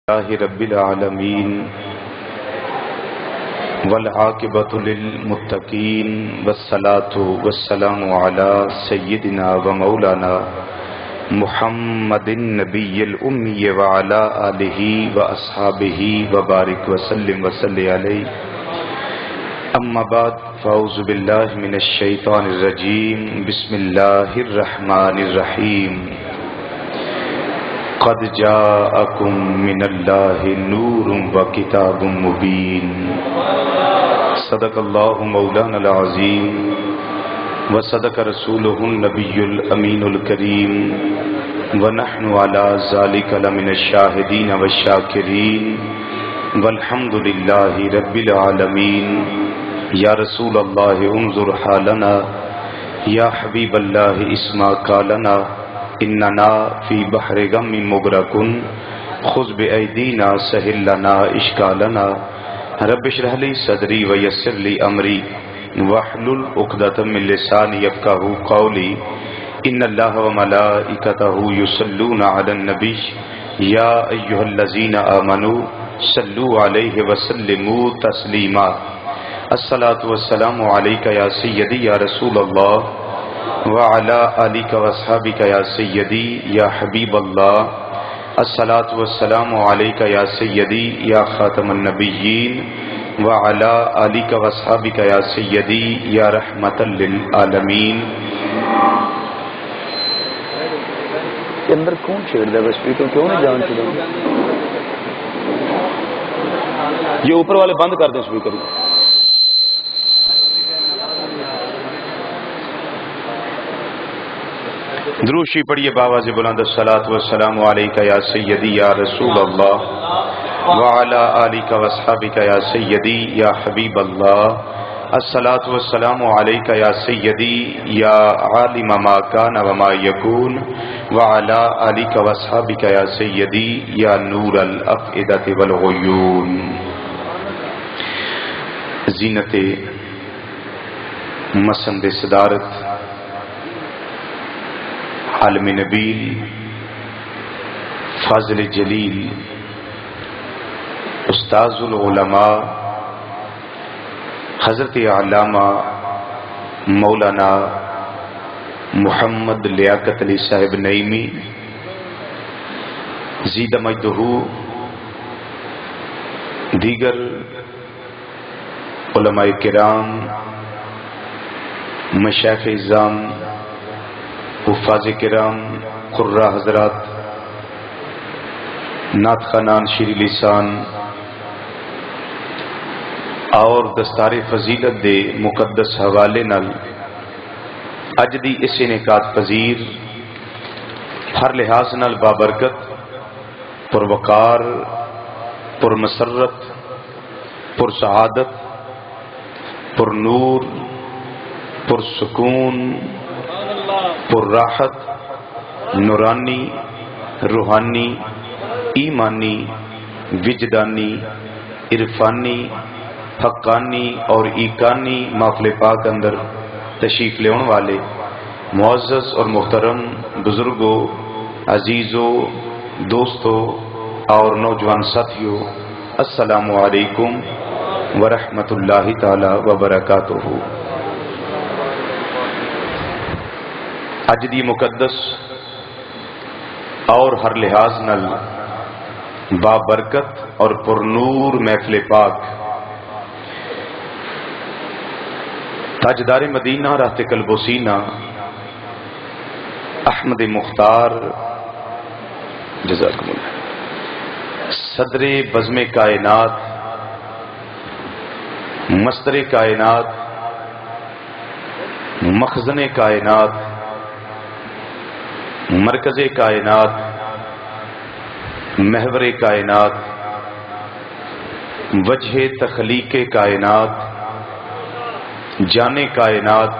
لله رب العالمين والعاقبة للمتقين والصلاة والسلام على سيدنا ومولانا محمد النبي الأمي وعلى آله وأصحابه وبارك وسلم عليه. أما بعد فأعوذ بالله من الشيطان الرجيم. بسم الله الرحمن الرحيم. قد جاءكم من الله نور وكتاب مبين. صدق الله مولانا العظيم وصدق رسوله النبي الأمين الكريم ونحن على ذلك لمن الشاهدين والشاكرين والحمد لله رب العالمين. یا رسول اللہ انظر حالنا، یا حبیب اللہ اسمع قالنا، اننا فی بحر غم مغرق خذ بأیدینا سہل لنا اشکالنا. رب اشرح لی صدری ویسر لی امری واحلل عقدۃ من لسانی یفقہوا قولی. ان اللہ وملائکتہ یصلون علی النبی یا ایھا الذین آمنوا صلوا علیہ وسلموا تسلیما. الصلاۃ والسلام علیک یا سیدی یا رسول اللہ وعلی آلک واصحابک یا سیدی یا حبیب اللہ. الصلاۃ والسلام علیک یا سیدی یا خاتم النبیین وعلی آلک واصحابک یا سیدی یا رحمۃ للعالمین. اندر کون چھیڑ دے بس تو کیوں نہیں جان چھوڑا؟ یہ اوپر والے بند کر دیں اسپیکر. دروشی پڑھیے باواز بلند. الصلاۃ والسلام علیک یا سیدی یا رسول اللہ وعلی آلک واصحابک یا سیدی یا حبیب اللہ. الصلاۃ والسلام علیک یا سیدی یا عالم ما کان وما یکون وعلی آلک واصحابک یا سیدی یا نور الافئدۃ والعیون. زینت مسند صدارت عالم نبیل فاضل جلیل استاذ العلماء حضرت علامہ مولانا محمد لیاقت علی صاحب نعیمی زید مجدہ، دیگر علماء کرام، مشائخ اعظام، حفاظ کرام، قرہ حضرات، نعت خوانان شیری لسان اور دستار فضیلت دے مقدس حوالے نال اج دی اس انعقاد پذیر ہر لحاظ نال بابرکت، پروقار، پر مسرت، پر سعادت، پر نور، پر سکون، پر راحت، نورانی، روحانی، ایمانی، وجدانی، عرفانی، حقانی اور ایکانی محفل پاک اندر تشریف لیون والے معزز اور محترم بزرگوں، عزیزوں، دوستوں اور نوجوان ساتھیوں، السلام علیکم ورحمۃ اللہ تعالی وبرکاتہ. اج دی مقدس اور ہر لحاظ نل بابرکت اور پرنور محفل پاک تاجدار مدینہ راحت قلب و سینہ احمد مختار جزاکم اللہ، صدر بزم کائنات، مصدر کائنات، مخزن کائنات، مرکز کائنات، محور کائنات، وجہ تخلیق کائنات، جانے کائنات،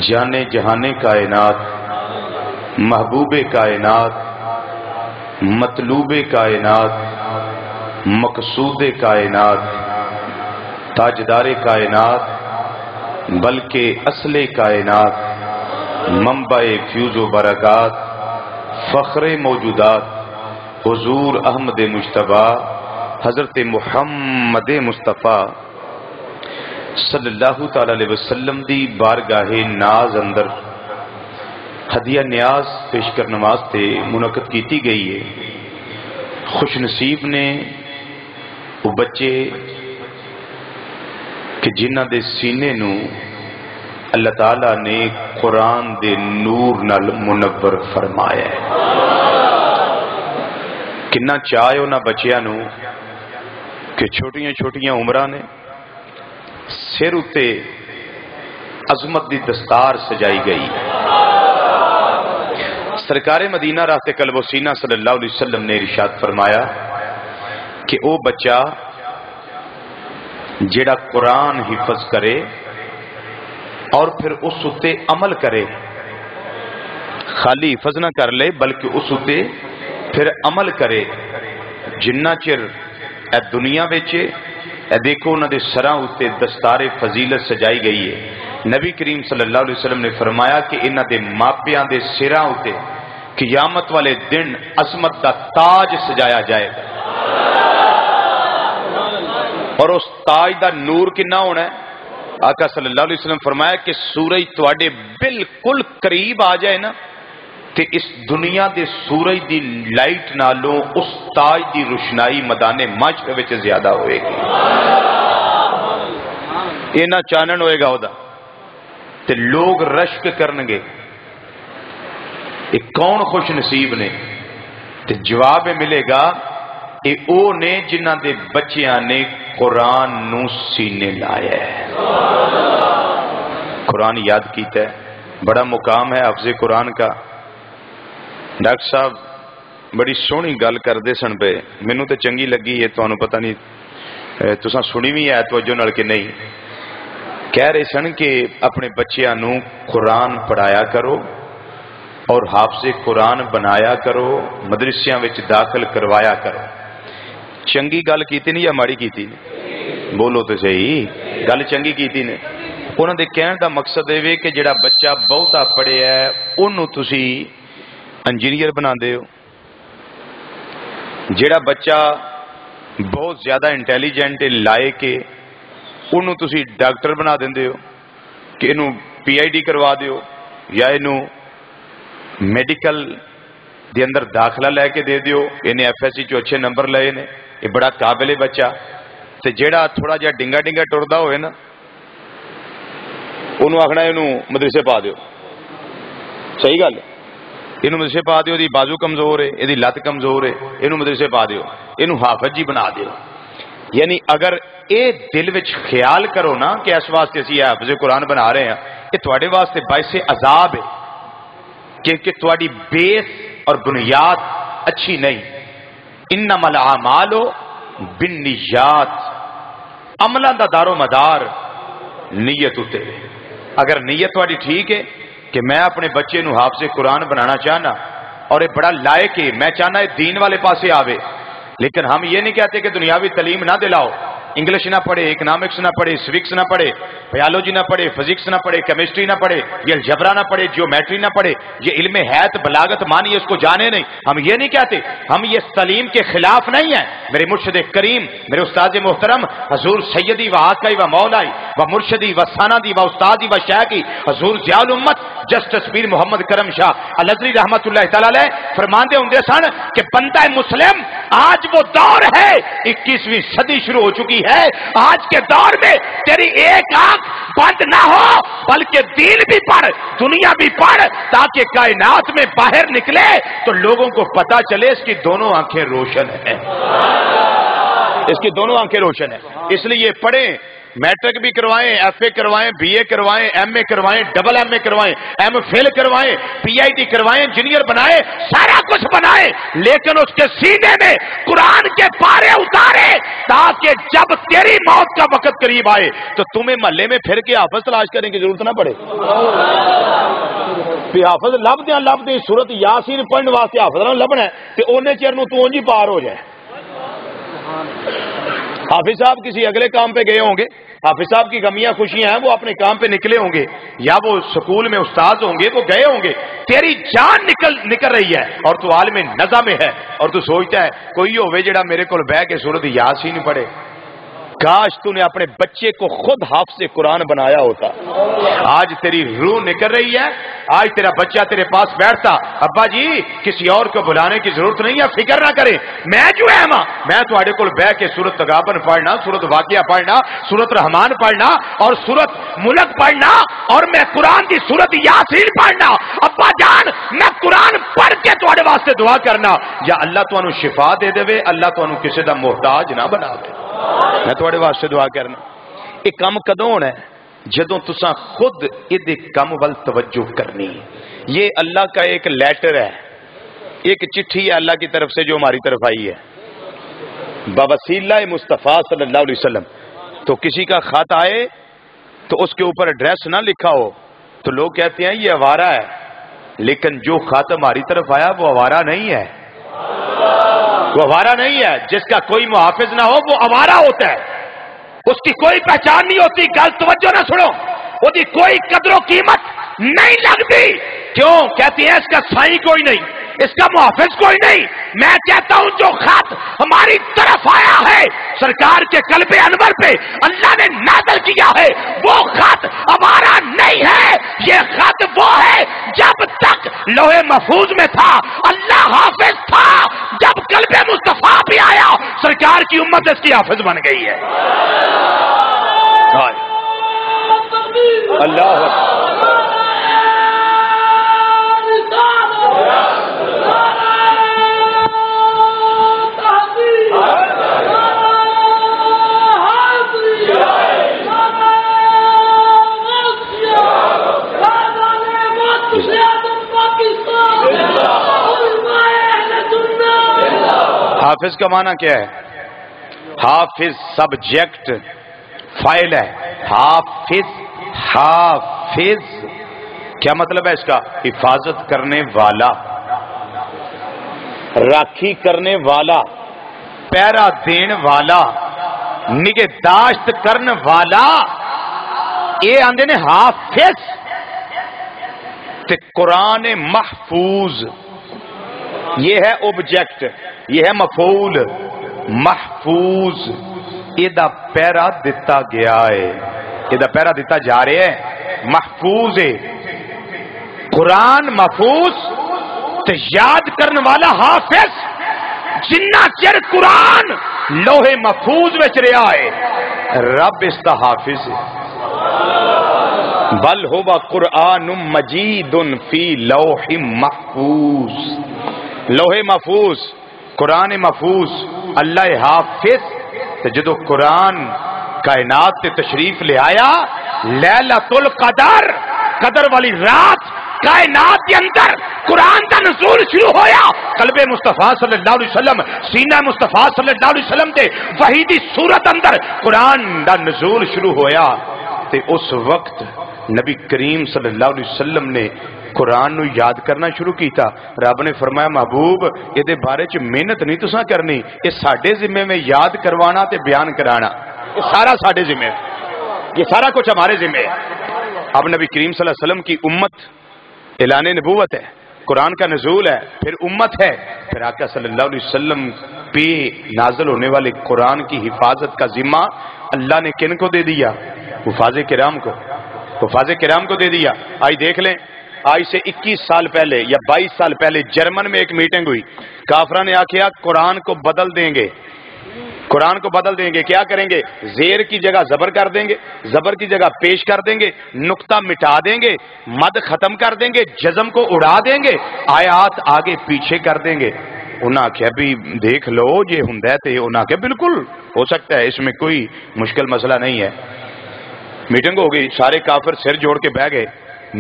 جانے جہان کائنات، محبوب کائنات، مطلوب کائنات، مقصود کائنات، تاجدار کائنات بلکہ اصل کائنات، منبع فیوز و برکات، فخر موجودات، حضور احمد مجتبی حضرت محمد مصطفیٰ صلی اللہ تعالی علیہ وسلم دی بارگاہ ناز اندر ہدیہ نیاز پیش کرنے واسطے منعقد کیتی گئی ہے۔ خوش نصیب نے وہ بچے کہ جنہ دے سینے نو اللہ تعالی نے قرآن دے نور نال منور فرمایا ہے۔ کنا چاہے انہاں بچیاں نو کہ چھوٹیاں چھوٹیاں عمراں نے سر اتے عظمت دی دستار سجائی گئی۔ سرکار مدینہ راہ قلب و سینہ صلی اللہ علیہ وسلم نے ارشاد فرمایا کہ او بچہ جیڑا قرآن حفظ کرے اور پھر اس اتے عمل کرے، خالی حفظ نہ کر لے بلکہ اس اتے پھر عمل کرے، جنہ چر اے دنیا بیچے اے دیکھو انہاں دے سراں اتے دستار فضیلت سجائی گئی ہے۔ نبی کریم صلی اللہ علیہ وسلم نے فرمایا کہ انہاں دے ماپیاں دے سراں اتے قیامت والے دن عظمت دا تاج سجایا جائے گا، اور اس تاج دا نور کنا ہونا ہے؟ آقا صلی اللہ علیہ وسلم فرمایا کہ سورج تواڈے بالکل قریب آ جائے نا تے اس دنیا دے سورج دی لائٹ نالوں اس تاج دی روشنائی میدان محشر وچ زیادہ ہوئے گی، اینا چانن ہوئے گا اودا تے لوگ رشک کرنگے ایک کون خوش نصیب نے؟ تے جواب ملے گا اے او نے جنہ دے بچیاں نے قرآن نو سینے لایا ہے، قرآن یاد کیتا ہے۔ بڑا مقام ہے حفظ قرآن کا۔ ڈاکٹر صاحب بڑی سونی گل کردے سن پہ، مینوں تے چنگی لگی ہے، تانوں پتہ نہیں تساں سنی بھی ہے توجہ نال کہ نہیں۔ کہہ رہے سن کہ اپنے بچیاں نو قرآن پڑھایا کرو اور حافظ قرآن بنایا کرو، مدرسیاں وچ داخل کروایا کرو۔ چنگی گل کیتی نہیں یا ماڑی کیتی نے؟ بولو تو صحیح، گل چنگی کیتی نے۔ انہاں دے کہن دا مقصد اے کہ جڑا بچہ بہتا پڑھیا ہے اونوں تسی انجینئر بنا دے ہو، جڑا بچہ بہت زیادہ انٹیلیجنٹ لائے کہ انہوں تسی ڈاکٹر بنا دیندے ہو کہ انہوں پی آئی ڈی کروا دیو یا انہوں میڈیکل دے اندر داخلہ لے کے دے دیو، انہیں ایف ایس سی چو اچھے نمبر لائے نے، یہ بڑا قابل بچہ۔ تے جیڑا تھوڑا جا ڈنگا ڈنگا ٹردا ہوئے نا انہوں آخنا انہوں مدرسے پا دیو، صحیح گل ہے، انہوں مدرسے پا دیو، دی بازو کمزور ہے، دی لت کمزور ہے، انہوں مدرسے پا دیو، انہوں حافظ جی بنا دیو۔ یعنی اگر اے دل وچ خیال کرو نا کہ اس واسطے اسی حافظ قرآن بنا رہے ہیں، یہ تواڈے واسطے باعث عذاب ہے کہ تواڈی بیس اور بنیاد اچھی نہیں۔ انما الاعمال بالنیات، عملاں دا دار و مدار نیت اتے۔ اگر نیت تواڈی ٹھیک ہے کہ میں اپنے بچے نو حافظ قرآن بنانا چاہنا اور یہ بڑا لائق ہے، میں چاہنا ہے دین والے پاسے آوے، لیکن ہم یہ نہیں کہتے کہ دنیاوی تعلیم نہ دلاؤ، انگلش نہ پڑھے، اکنامکس نہ پڑھے، سوکس نہ پڑھے، بایولوجی نہ پڑھے، فزکس نہ پڑھے، کیمسٹری نہ پڑھے، یہ الجبرا نہ پڑھے، جیومیٹری نہ پڑھے، یہ علم حیات بلاغت مانی اس کو جانے نہیں، ہم یہ نہیں کہتے، ہم یہ تعلیم کے خلاف نہیں ہیں۔ میرے مرشد کریم، میرے استاد محترم حضور سیدی و آقائی و مولائی و مرشدی و ساندی و استادی و شیخی حضور ضیاء الامت جسٹس پیر محمد کرم شاہ الازری رحمت اللہ تعالی علیہ فرماندے ہوندے سن کہ بندہ مسلم آج وہ دور ہے، 21ویں صدی شروع ہو چکی ہے، آج کے دور میں تیری ایک آنکھ بند نہ ہو بلکہ دین بھی پڑھ، دنیا بھی پڑھ، تاکہ کائنات میں باہر نکلے تو لوگوں کو پتا چلے اس کی دونوں آنکھیں روشن ہیں، اس کی دونوں آنکھیں روشن ہیں۔ اس لیے پڑھیں، میٹرک بھی کروائیں، ایف اے کروائیں، بی اے کروائیں، ایم اے کروائیں، ڈبل ایم اے کروائیں، ایم فل کروائیں، پی آئی ڈی کروائیں، انجینئر بنائیں، سارا کچھ بنائیں، لیکن اس کے سینے میں قرآن کے پارے اتارے تاکہ جب تیری موت کا وقت قریب آئے تو تمہیں محلے میں پھر کے حافظ تلاش کرنے کی ضرورت نہ پڑے۔ حافظ لب دیں سورت یاسین پڑھنے واسطے حافظ نہ لبنا ہے تو اونے چیر نو تو اونج ہی پار ہو جائے۔ حافظ صاحب کسی اگلے کام پہ گئے ہوں گے، حافظ صاحب کی غمیاں خوشیاں ہیں، وہ اپنے کام پہ نکلے ہوں گے یا وہ سکول میں استاد ہوں گے، وہ گئے ہوں گے، تیری جان نکل رہی ہے اور تو عالم نزا میں ہے اور تو سوچتا ہے کوئی ہوئے جڑا میرے کو بہ کے سورۃ یاسین پڑھے۔ کاش تو نے اپنے بچے کو خود حافظ قرآن بنایا ہوتا۔ آج تیری روح نکل رہی ہے، آج تیرا بچہ تیرے پاس بیٹھتا، ابا جی کسی اور کو بلانے کی ضرورت نہیں ہے، فکر نہ کریں، میں جو ہے میں تواڈے کول بیٹھ کے سورۃ تغابن پڑھنا، سورۃ واقعہ پڑھنا، سورۃ رحمان پڑھنا اور سورۃ ملک پڑھنا اور میں قرآن کی سورۃ یاسین پڑھنا۔ ابا جان میں قرآن پڑھ کے تواڈے واسطے دعا کرنا یا اللہ تانوں شفا دے دے، اللہ تانوں کسی دا محتاج نہ بنا دے۔ میں تواڈے واسطے دعا کرنا۔ یہ کم کدوں ہونا ہے؟ جدوں تساں خود یہ کم ول توجہ کرنی۔ یہ اللہ کا ایک لیٹر ہے، ایک چٹھی ہے اللہ کی طرف سے جو ہماری طرف آئی ہے بوسیلہ مصطفیٰ صلی اللہ علیہ وسلم۔ تو کسی کا خط آئے تو اس کے اوپر ایڈریس نہ لکھا ہو تو لوگ کہتے ہیں یہ آوارہ ہے، لیکن جو خط ہماری طرف آیا وہ آوارہ نہیں ہے، وہ آوارہ نہیں ہے۔ جس کا کوئی محافظ نہ ہو وہ آوارہ ہوتا ہے، اس کی کوئی پہچان نہیں ہوتی۔ گل توجہ نہ سنو، وہ دی کوئی قدر و قیمت نہیں لگتی۔ کیوں؟ کہتی ہیں اس کا سائیں کوئی نہیں، اس کا محافظ کوئی نہیں۔ میں کہتا ہوں جو خط ہماری طرف آیا ہے سرکار کے قلب انور پہ اللہ نے نازل کیا ہے وہ خط ہمارا نہیں ہے، یہ خط وہ ہے جب تک لوح محفوظ میں تھا اللہ حافظ تھا، جب قلب مصطفیٰ بھی آیا سرکار کی امت اس کی حافظ بن گئی ہے۔ اللہ حافظ کا معنی کیا ہے؟ حافظ سبجیکٹ فائل ہے، حافظ حافظ کیا مطلب ہے اس کا؟ حفاظت کرنے والا، راکھی کرنے والا، پہرا دین والا، نگہداشت کرنے والا، یہ آندے نے حافظ۔ تے قرآن محفوظ یہ ہے اوبجیکٹ، یہ ہے مفعول محفوظ، یہ دا پیرا دتا گیا ہے، یہ دا پیرا دتا جا رہے ہے، محفوظ ہے۔ قرآن محفوظ تے یاد کرنے والا حافظ، جنہ چر قرآن لوح محفوظ وچ رہا ہے رب اس دا حافظ ہے۔ بل ہوا قرآن مجید فی لوح محفوظ، لوح محفوظ قرآن محفوظ اللہ حافظ۔ تے جدو قرآن کائنات تے تشریف لے آیا لیلۃ القدر، قدر والی رات کائنات کے اندر قرآن کا نزول شروع ہویا، قلب مصطفیٰ صلی اللہ علیہ وسلم، سینہ مصطفیٰ صلی اللہ علیہ وسلم تے وحی دی صورت اندر قرآن دا نزول شروع ہویا تے اس وقت نبی کریم صلی اللہ علیہ وسلم نے قرآن نو یاد کرنا شروع کیتا۔ رب نے فرمایا محبوب یہ دے بارے چ محنت نہیں تساں کرنی، یہ ساڈے ذمے میں یاد کروانا تے بیان کرانا، یہ سارا ساڈے ذمے، یہ سارا کچھ ہمارے ذمے ہے۔ اب نبی کریم صلی اللہ علیہ وسلم کی امت اعلان نبوت ہے، قرآن کا نزول ہے، پھر امت ہے، پھر آقا صلی اللہ علیہ وسلم پہ نازل ہونے والے قرآن کی حفاظت کا ذمہ اللہ نے کن کو دے دیا؟ حفاظ کرام کو، حفاظ کرام کو دے دیا۔ آئی دیکھ لیں، آج سے 21 سال پہلے یا 22 سال پہلے جرمن میں ایک میٹنگ ہوئی، کافرہ نے آکھیا قرآن کو بدل دیں گے، قرآن کو بدل دیں گے، کیا کریں گے؟ زیر کی جگہ زبر کر دیں گے، زبر کی جگہ پیش کر دیں گے، نقطہ مٹا دیں گے، مد ختم کر دیں گے، جزم کو اڑا دیں گے، آیات آگے پیچھے کر دیں گے۔ انہاں آکھیا بھی دیکھ لو یہ ہوندا ہے تے انہاں آکھیا بالکل ہو سکتا ہے، اس میں کوئی مشکل مسئلہ نہیں ہے۔ میٹنگ ہو گئی، سارے کافر سر جوڑ کے بہ گئے،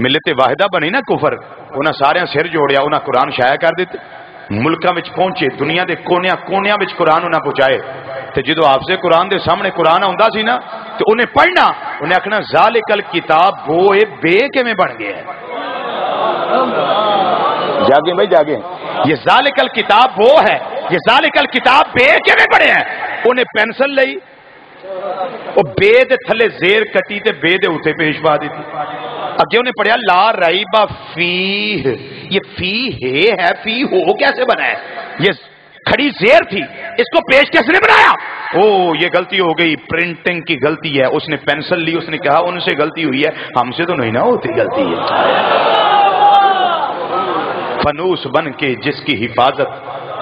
ملت واحدہ بنی نا کفر، انہاں سارے سر جوڑیا، انہاں قرآن شائع کر دیتے، ملکاں وچ پہنچے، دنیا دے کونیاں وچ قرآن انہاں پہنچائے۔ تے جدو حافظ قرآن دے سامنے قرآن آندا سی نا تے انہیں پڑھنا، انہیں آکھنا ذالک الکتاب بوئے بے کیویں بن گیا ہے؟ جاگیں بھائی جاگیں، یہ ذالک الکتاب وہ ہے، یہ ذالک الکتاب بے کیویں بنے ہیں؟ انہیں پینسل لئی وہ بے دے تھلے زیر کٹی تے بے دے اوتے پیش پا دیتی. اگے انہیں پڑھیا لا ریب فیہ. یہ فی ہے فی ہو کیسے بنا ہے؟ یہ کھڑی زیر تھی، اس کو پیش کس نے بنایا؟ او یہ غلطی ہو گئی، پرنٹنگ کی غلطی ہے. اس نے پینسل لی، اس نے کہا ان سے غلطی ہوئی ہے، ہم سے تو نہیں نہ ہوتی غلطی ہے. فنوس بن کے جس کی حفاظت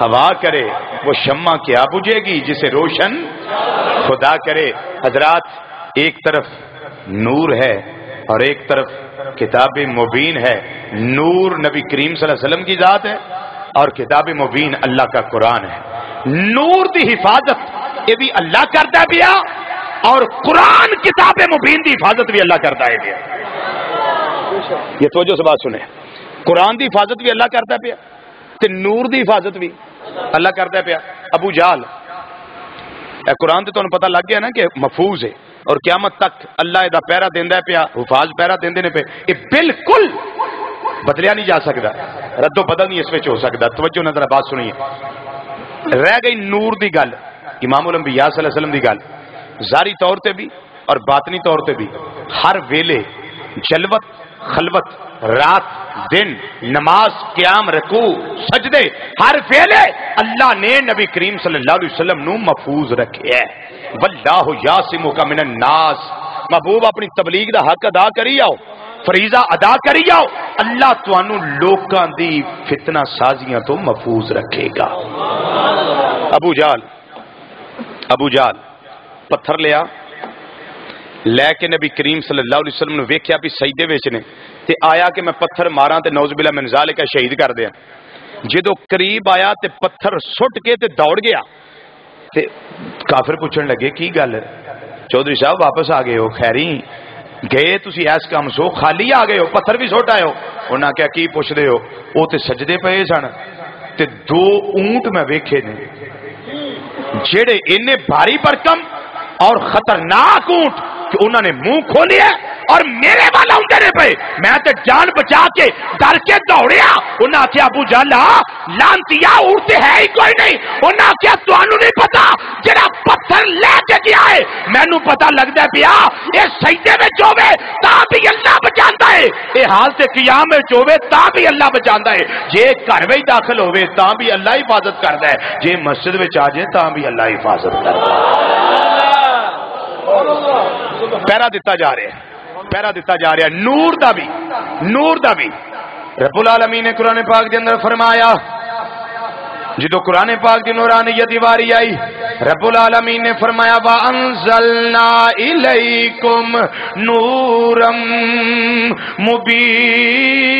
ہوا کرے وہ شمع کیا بجھے گی جسے روشن خدا کرے. حضرات ایک طرف نور ہے اور ایک طرف کتاب مبین ہے. نور نبی کریم صلی اللہ علیہ وسلم کی ذات ہے اور کتاب مبین اللہ کا قرآن ہے. نور دی حفاظت یہ بھی اللہ کرتا ہے بیا، اور قرآن کتاب مبین دی حفاظت بھی اللہ کرتا ہے بیا. یہ توجہ سے بات سنیں، قرآن دی حفاظت بھی اللہ کرتا ہے پیا تے نور دی حفاظت بھی اللہ کرتا ہے پیا. ابو جہل اے قرآن تے تانوں پتہ لگ گیا نا کہ محفوظ ہے اور قیامت تک اللہ دا پہرا دیندا ہے پیا، حفاظ پہرا دیندے نے پے. یہ بالکل بدلیا نہیں جا سکتا، رد و بدل نہیں اس وچ ہو سکتا. توجہ نظر بات سنیے. رہ گئی نور دی گل، امام الانبیاء صلی اللہ علیہ وسلم دی گل، ظاہری طور تے بھی اور باطنی طور تے بھی ہر ویلے جلوت خلوت، رات دن، نماز قیام رکوع سجدے، ہر ویلے اللہ نے نبی کریم صلی اللہ علیہ وسلم نو محفوظ رکھے ہے. واللہ یعصمک من الناس. محبوب اپنی تبلیغ دا حق ادا کری آؤ، فریضہ ادا کری آؤ، اللہ تانوں لوکاں دی فتنہ سازیاں تو محفوظ رکھے گا. ابو جہل پتھر لیا لے کے نبی کریم صلی اللہ علیہ وسلم نے ویکھیا بھی سجدے وچ نے تے آیا کہ میں پتھر ماراں تے نعوذ باللہ من ذالک شہید کر دیاں. جدو قریب آیا تے پتھر سٹ کے تے دوڑ گیا تے کافر پوچھن لگے کی گل چودھری صاحب واپس آ گئے ہو؟ خیری گئے تسی ایس کام سو خالی آ گئے ہو، پتھر بھی سٹ آئے ہو؟ انہاں کیا کی پوچھدے ہو؟ او تے سجدے پئے سن تے دو اونٹ میں ویکھے نے جڑے انہیں بھاری برکم اور خطرناک اونٹ کہ انہوں نے منہ کھولیا اور میرے والا اونٹے پہ میں تے جان بچا کے ڈر کے دوڑیا. انہاں آخیا ابو جہل لانتیا اونٹ ہے ہی کوئی نہیں. انہاں آخیا تانوں نہیں پتا جڑا پتھر لے کے گیا ہے مینوں پتا لگدا ہے پیا اے سجدے وچ ہوے تاں بھی اللہ بچاندا ہے، اے حالت قیام وچ ہوے تاں بھی اللہ بچاندا ہے، جے گھر وچ داخل ہوے تاں بھی اللہ حفاظت کردا ہے، جے مسجد وچ آ جائے تاں بھی اللہ حفاظت کردا ہے. پہرا دیتا جا رہا ہے نور دا بھی. رب العالمین نے قرآن پاک کے اندر فرمایا جدو قرآن پاک کی نورانیت دی واری آئی رب العالمین نے فرمایا وَأَنزَلْنَا إِلَيْكُمْ نُورًا مُبِينًا.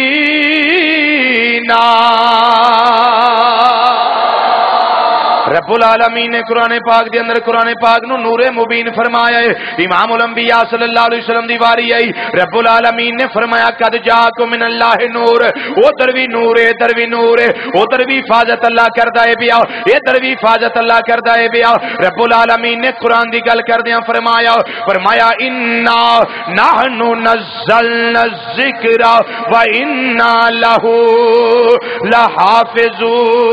رب العالمین نے قرآن پاک دے اندر قرآن پاک نو نور مبین فرمایا ہے. امام الانبیاء صلی اللہ علیہ وسلم دی واری آئی رب العالمین نے فرمایا قد جاءکم من اللہ نور. ادھر بھی نور ہے ادھر بھی نور ہے، ادھر بھی حفاظت اللہ کردا ہے بیا ادھر بھی حفاظت اللہ کردا ہے بیا. رب العالمین نے قرآن دی گل کردیاں فرمایا انا نحن نزلنا الذکر و انا لہ لحافظون.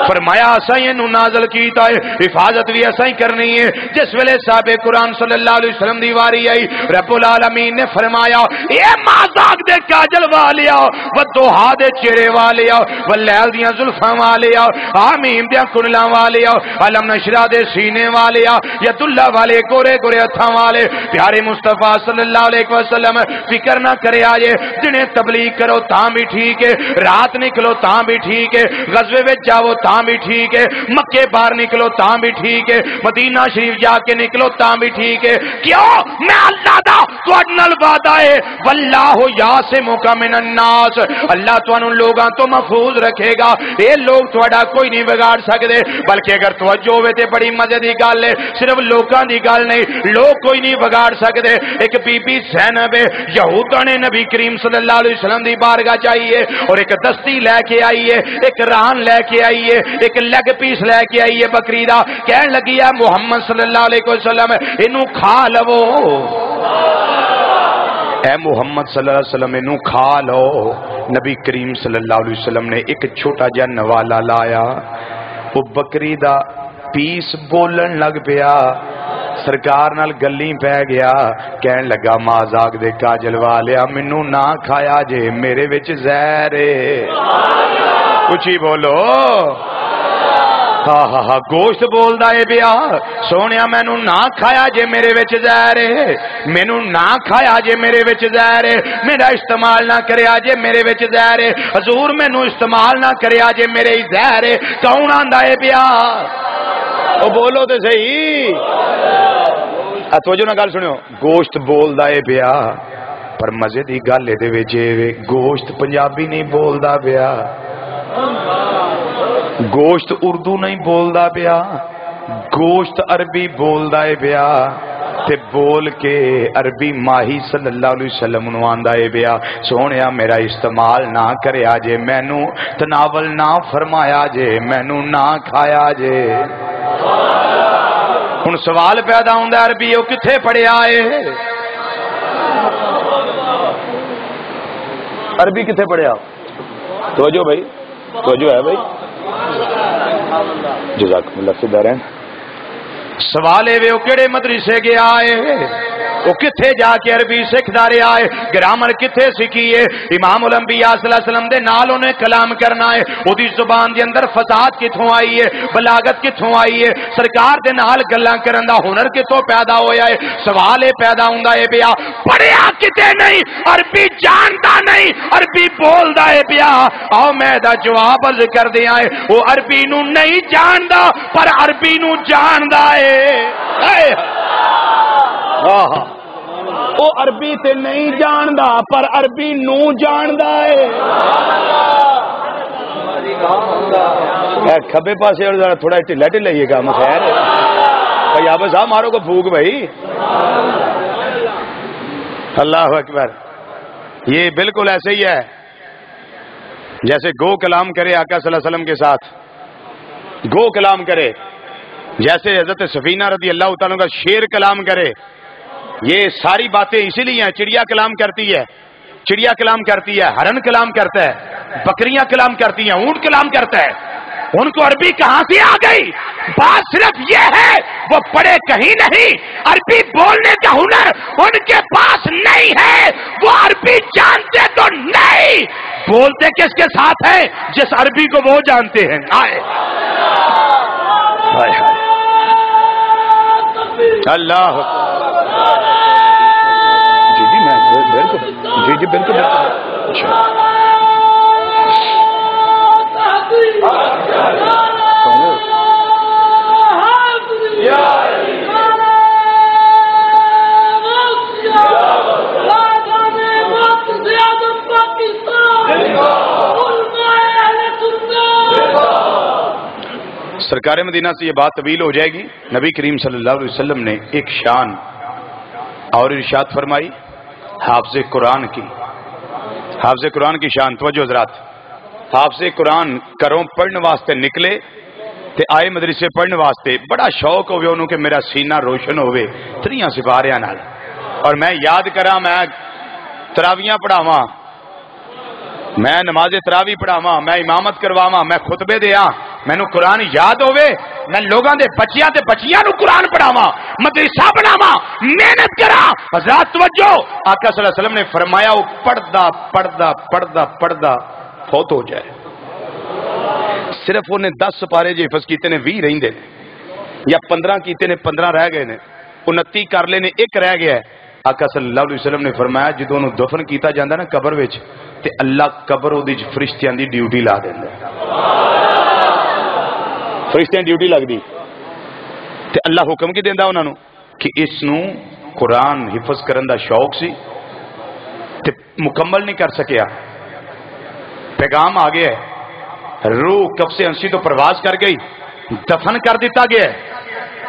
فرمایا اسائیں انہوں نازل کیتا ہے، حفاظت بھی اسائیں کرنی ہے. جس ویلے صاحب قرآن صلی اللہ علیہ وسلم دی واری آئی رب العالمین نے فرمایا اے مازاق دے کاجل والیا و دوہا دے چہرے والیا و لیل دیاں زلفاں والیا آمیم دیاں کنلاں والیا علم نشرہ دے سینے والیا ید اللہ والے گورے گورے ہتھاں والے پیارے مصطفیٰ صلی اللہ علیہ وسلم فکر نہ کرے آجے جنہیں تبلیغ کرو تاں بھی ٹھیک ہے، رات نکلو تاں بھی ٹھیک ہے، غزوے وچ جاؤ تاں بھی ٹھیک ہے، مکے باہر نکلو تاں بھی ٹھیک ہے، مدینہ شریف جا کے نکلو تاں بھی ٹھیک ہے. کیوں؟ میں اللہ دا تواڈے نال وعدہ ہے واللہ یعصمک من الناس. اللہ تانوں لوگاں تو محفوظ رکھے گا. اے لوگ تواڈا کوئی نہیں بگاڑ سکدے، بلکہ اگر توجہ ہوے تے بڑی مزے دی گل ہے، صرف لوکاں دی گل نہیں، لوگ کوئی نہیں بگاڑ سکدے. ایک بی بی زینب یہوداں نے نبی کریم صلی اللہ علیہ وسلم دی بارگاہ چاہیے اور ایک دستی لے کے آئی ہے، ایک ران لے کے آئی ہے، ایک لیگ پیس لے کے آئی ہے بکری دا. کہن لگی ہے محمد صلی اللہ علیہ وسلم اینو کھا لو. اے محمد صلی اللہ علیہ وسلم اینو کھا لو. نبی کریم صلی اللہ علیہ وسلم نے ایک چھوٹا جا نوالا لایا، وہ بکری دا پیس بولن لگ پیا، سرکار نال گلی پہ گیا، کہن لگا مازاق دے کاجل والیا مینوں نہ کھایا جے میرے وچ زہر ہے۔ کچھ بولو ہاں ہاں ہاں، گوشت بولدا اے بیا سونیا مینوں نہ کھایا جے میرے وچ زہر ہے، مینوں نہ کھایا جے میرے وچ زہر ہے، میرا استعمال نہ کریا جے میرے وچ زہر ہے، حضور مینوں استعمال نہ کریا جے میرے ہی زہر ہے۔ کون آندا اے بیا؟ او بولو تے صحیح، توجہ نہ گل سنو، گوشت بولدا اے بیا پر مزے دی گل اے دے وچ گوشت پنجابی نہیں بولدا پیا، گوشت اردو نہیں بولدا پیا، گوشت عربی بولدا ہے پیا، تے بول کے عربی ماہی صلی اللہ علیہ وسلم نو آندا ہے پیا سونیا میرا استعمال نہ کریا جے، مینوں تناول نہ فرمایا جے، مینوں نہ کھایا جے۔ ہن سوال پیدا ہوندا عربی او کتھے پڑھیا ہے؟ عربی کتھے پڑھیا؟ توجہ بھائی، توجہ ہے بھائی، جزاکم اللہ خیر دارین۔ سوال ہے وہ کیڑے مدرسے گیا ہے، وہ کتھے جا کے عربی سکھدا رہیا ہے، گرامر کتھے سیکھی ہے، امام الانبیاء صلی اللہ علیہ وسلم دے نال انہیں کلام کرنا ہے، اودی زبان دے اندر فصاحت کتھوں آئی ہے، بلاغت کتھوں آئی ہے، سرکار دے نال گلاں کرن دا ہنر کتھوں پیدا ہویا ہے۔ سوال ہے پیدا ہوندا ہے پیا پڑھیا کتے نہیں، عربی جاندا نہیں، عربی بولدا ہے پیا۔ آؤ میں دا جواب عرض کر دیا ہے، وہ عربی نو نہیں جاندا پر عربی نو جاندا ہے۔ وہ عربی تے نہیں جاندا پر عربی نو جاندا ہے۔ کھبے پاسے تھوڑا ٹھلا ٹھلائیے گا خیر بھائی، آپ صاحب مارو کو پھوک بھائی۔ اللہ اکبر، یہ بالکل ایسے ہی ہے جیسے گو کلام کرے آقا صلی اللہ علیہ وسلم کے ساتھ، گو کلام کرے، جیسے حضرت سفینہ رضی اللہ تعالیٰ کا شیر کلام کرے۔ یہ ساری باتیں اسی لیے ہیں، چڑیا کلام کرتی ہے، چڑیا کلام کرتی ہے، ہرن کلام کرتا ہے، بکریاں کلام کرتی ہیں، اونٹ کلام کرتا ہے۔ ان کو عربی کہاں سے آ گئی؟ بات صرف یہ ہے وہ پڑھے کہیں نہیں، عربی بولنے کا ہنر ان کے پاس نہیں ہے، وہ عربی جانتے تو نہیں، بولتے کس کے ساتھ ہیں؟ جس عربی کو وہ جانتے ہیں۔ اللہ جی جی میں بالکل جی جی بالکل سرکار مدینہ سے یہ بات طویل ہو جائے گی۔ نبی کریم صلی اللہ علیہ وسلم نے ایک شان اور ارشاد فرمائی حافظ قرآن کی، حافظ قرآن کی شان۔ توجہ حضرات، حافظ قرآن کروں پڑھنے واسطے نکلے تے آئے مدرسے پڑھنے واسطے، بڑا شوق ہوئے انہوں کہ میرا سینہ روشن ہوئے تریاں سپاریاں نال، اور میں یاد کراں، میں تراویاں پڑھاواں، میں نماز تراوی پڑھاواں، میں امامت کرواواں، میں خطبے دیاں، مینوں قرآن یاد ہوئے، میں لوگاں دے بچیاں تے بچیاں نو قرآن پڑھاواں، مدرسہ بناواں، محنت کراں۔ حضرات توجہ، آقا صلی اللہ علیہ وسلم نے فرمایا وہ پڑھدا پڑھدا پڑھدا پڑھدا فوت ہو جائے، صرف انہیں 10 سپارے جے حفظ کیتے نے 20 رہندے نے، یا 15 کیتے نے 15 رہ گئے نے، 29 کر لے نے 1 رہ گیا ہے۔ آقا صلی اللہ علیہ وسلم نے فرمایا جدوں انہوں دفن کیتا جاندہ نا قبر وچ، تے اللہ قبر دی فرشتیاں دی ڈیوٹی لا دیندا ہے، فرشتیاں ڈیوٹی لگ دی، تے اللہ حکم کی دیندا انہاں نو کہ اس نو قرآن حفظ کرن دا شوق سی تے مکمل نہیں کر سکیا، پیغام آ گیا ہے، روح قبض انسی تو پرواز کر گئی، دفن کر دیتا گیا ہے،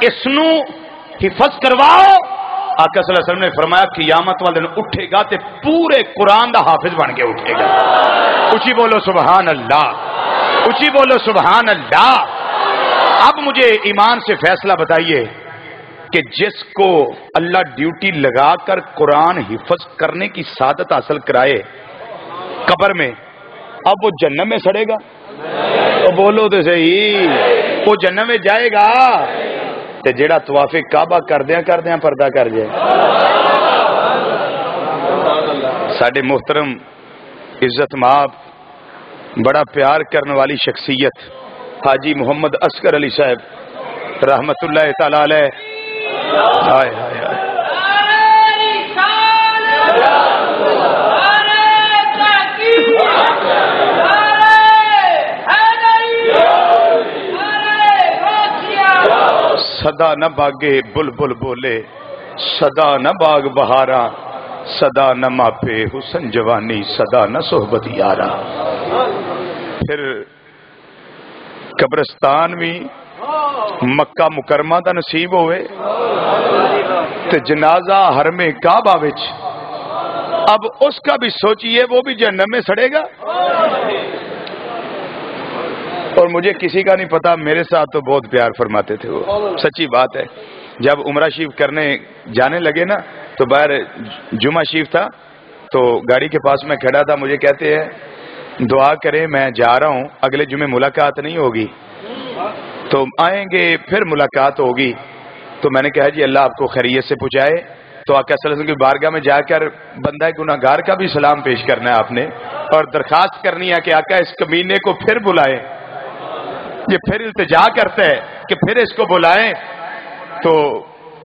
اس نو حفظ کرواؤ۔ آقا صلی اللہ علیہ وسلم نے فرمایا قیامت والے دن اٹھے گا تے پورے قرآن دا حافظ بن کے اٹھے گا۔ اچھی بولو سبحان اللہ، اچھی بولو سبحان اللہ۔ اب مجھے ایمان سے فیصلہ بتائیے کہ جس کو اللہ ڈیوٹی لگا کر قرآن حفظ کرنے کی سعادت حاصل کرائے قبر میں، اب وہ جہنم میں سڑے گا؟ تو بولو تو صحیح۔ وہ جنت میں جائے گا تے جیڑا طواف کعبہ کردیاں پردہ کر جائے. ساڈے محترم عزت مآب بڑا پیار کرنے والی شخصیت حاجی محمد اصغر علی صاحب رحمت اللہ تعالی علیہ. ہائے ہائے ہائے. صدا نہ باغے بلبل بولے، صدا نہ باغ بہارا، صدا نہ ماپے حسن جوانی، صدا نہ صحبت یارا. پھر قبرستان بھی مکہ مکرمہ دا نصیب ہوئے تے جنازہ حرم کعبہ وچ. اب اس کا بھی سوچئے وہ بھی جہنم میں سڑے گا. اور مجھے کسی کا نہیں پتا، میرے ساتھ تو بہت پیار فرماتے تھے وہ، سچی بات ہے. جب عمرہ شریف کرنے جانے لگے نا تو باہر جمعہ شریف تھا تو گاڑی کے پاس میں کھڑا تھا. مجھے کہتے ہیں دعا کریں میں جا رہا ہوں، اگلے جمعے ملاقات نہیں ہوگی، تو آئیں گے پھر ملاقات ہوگی. تو میں نے کہا جی اللہ آپ کو خیریت سے پہنچائے. تو آقا صلی اللہ علیہ وسلم کی بارگاہ میں جا کر بندہ گناہگار کا بھی سلام پیش کرنا ہے آپ نے، اور درخواست کرنی ہے کہ آقا اس کمینے کو پھر بلائیں. یہ پھر التجا کرتا ہے کہ پھر اس کو بلائیں. تو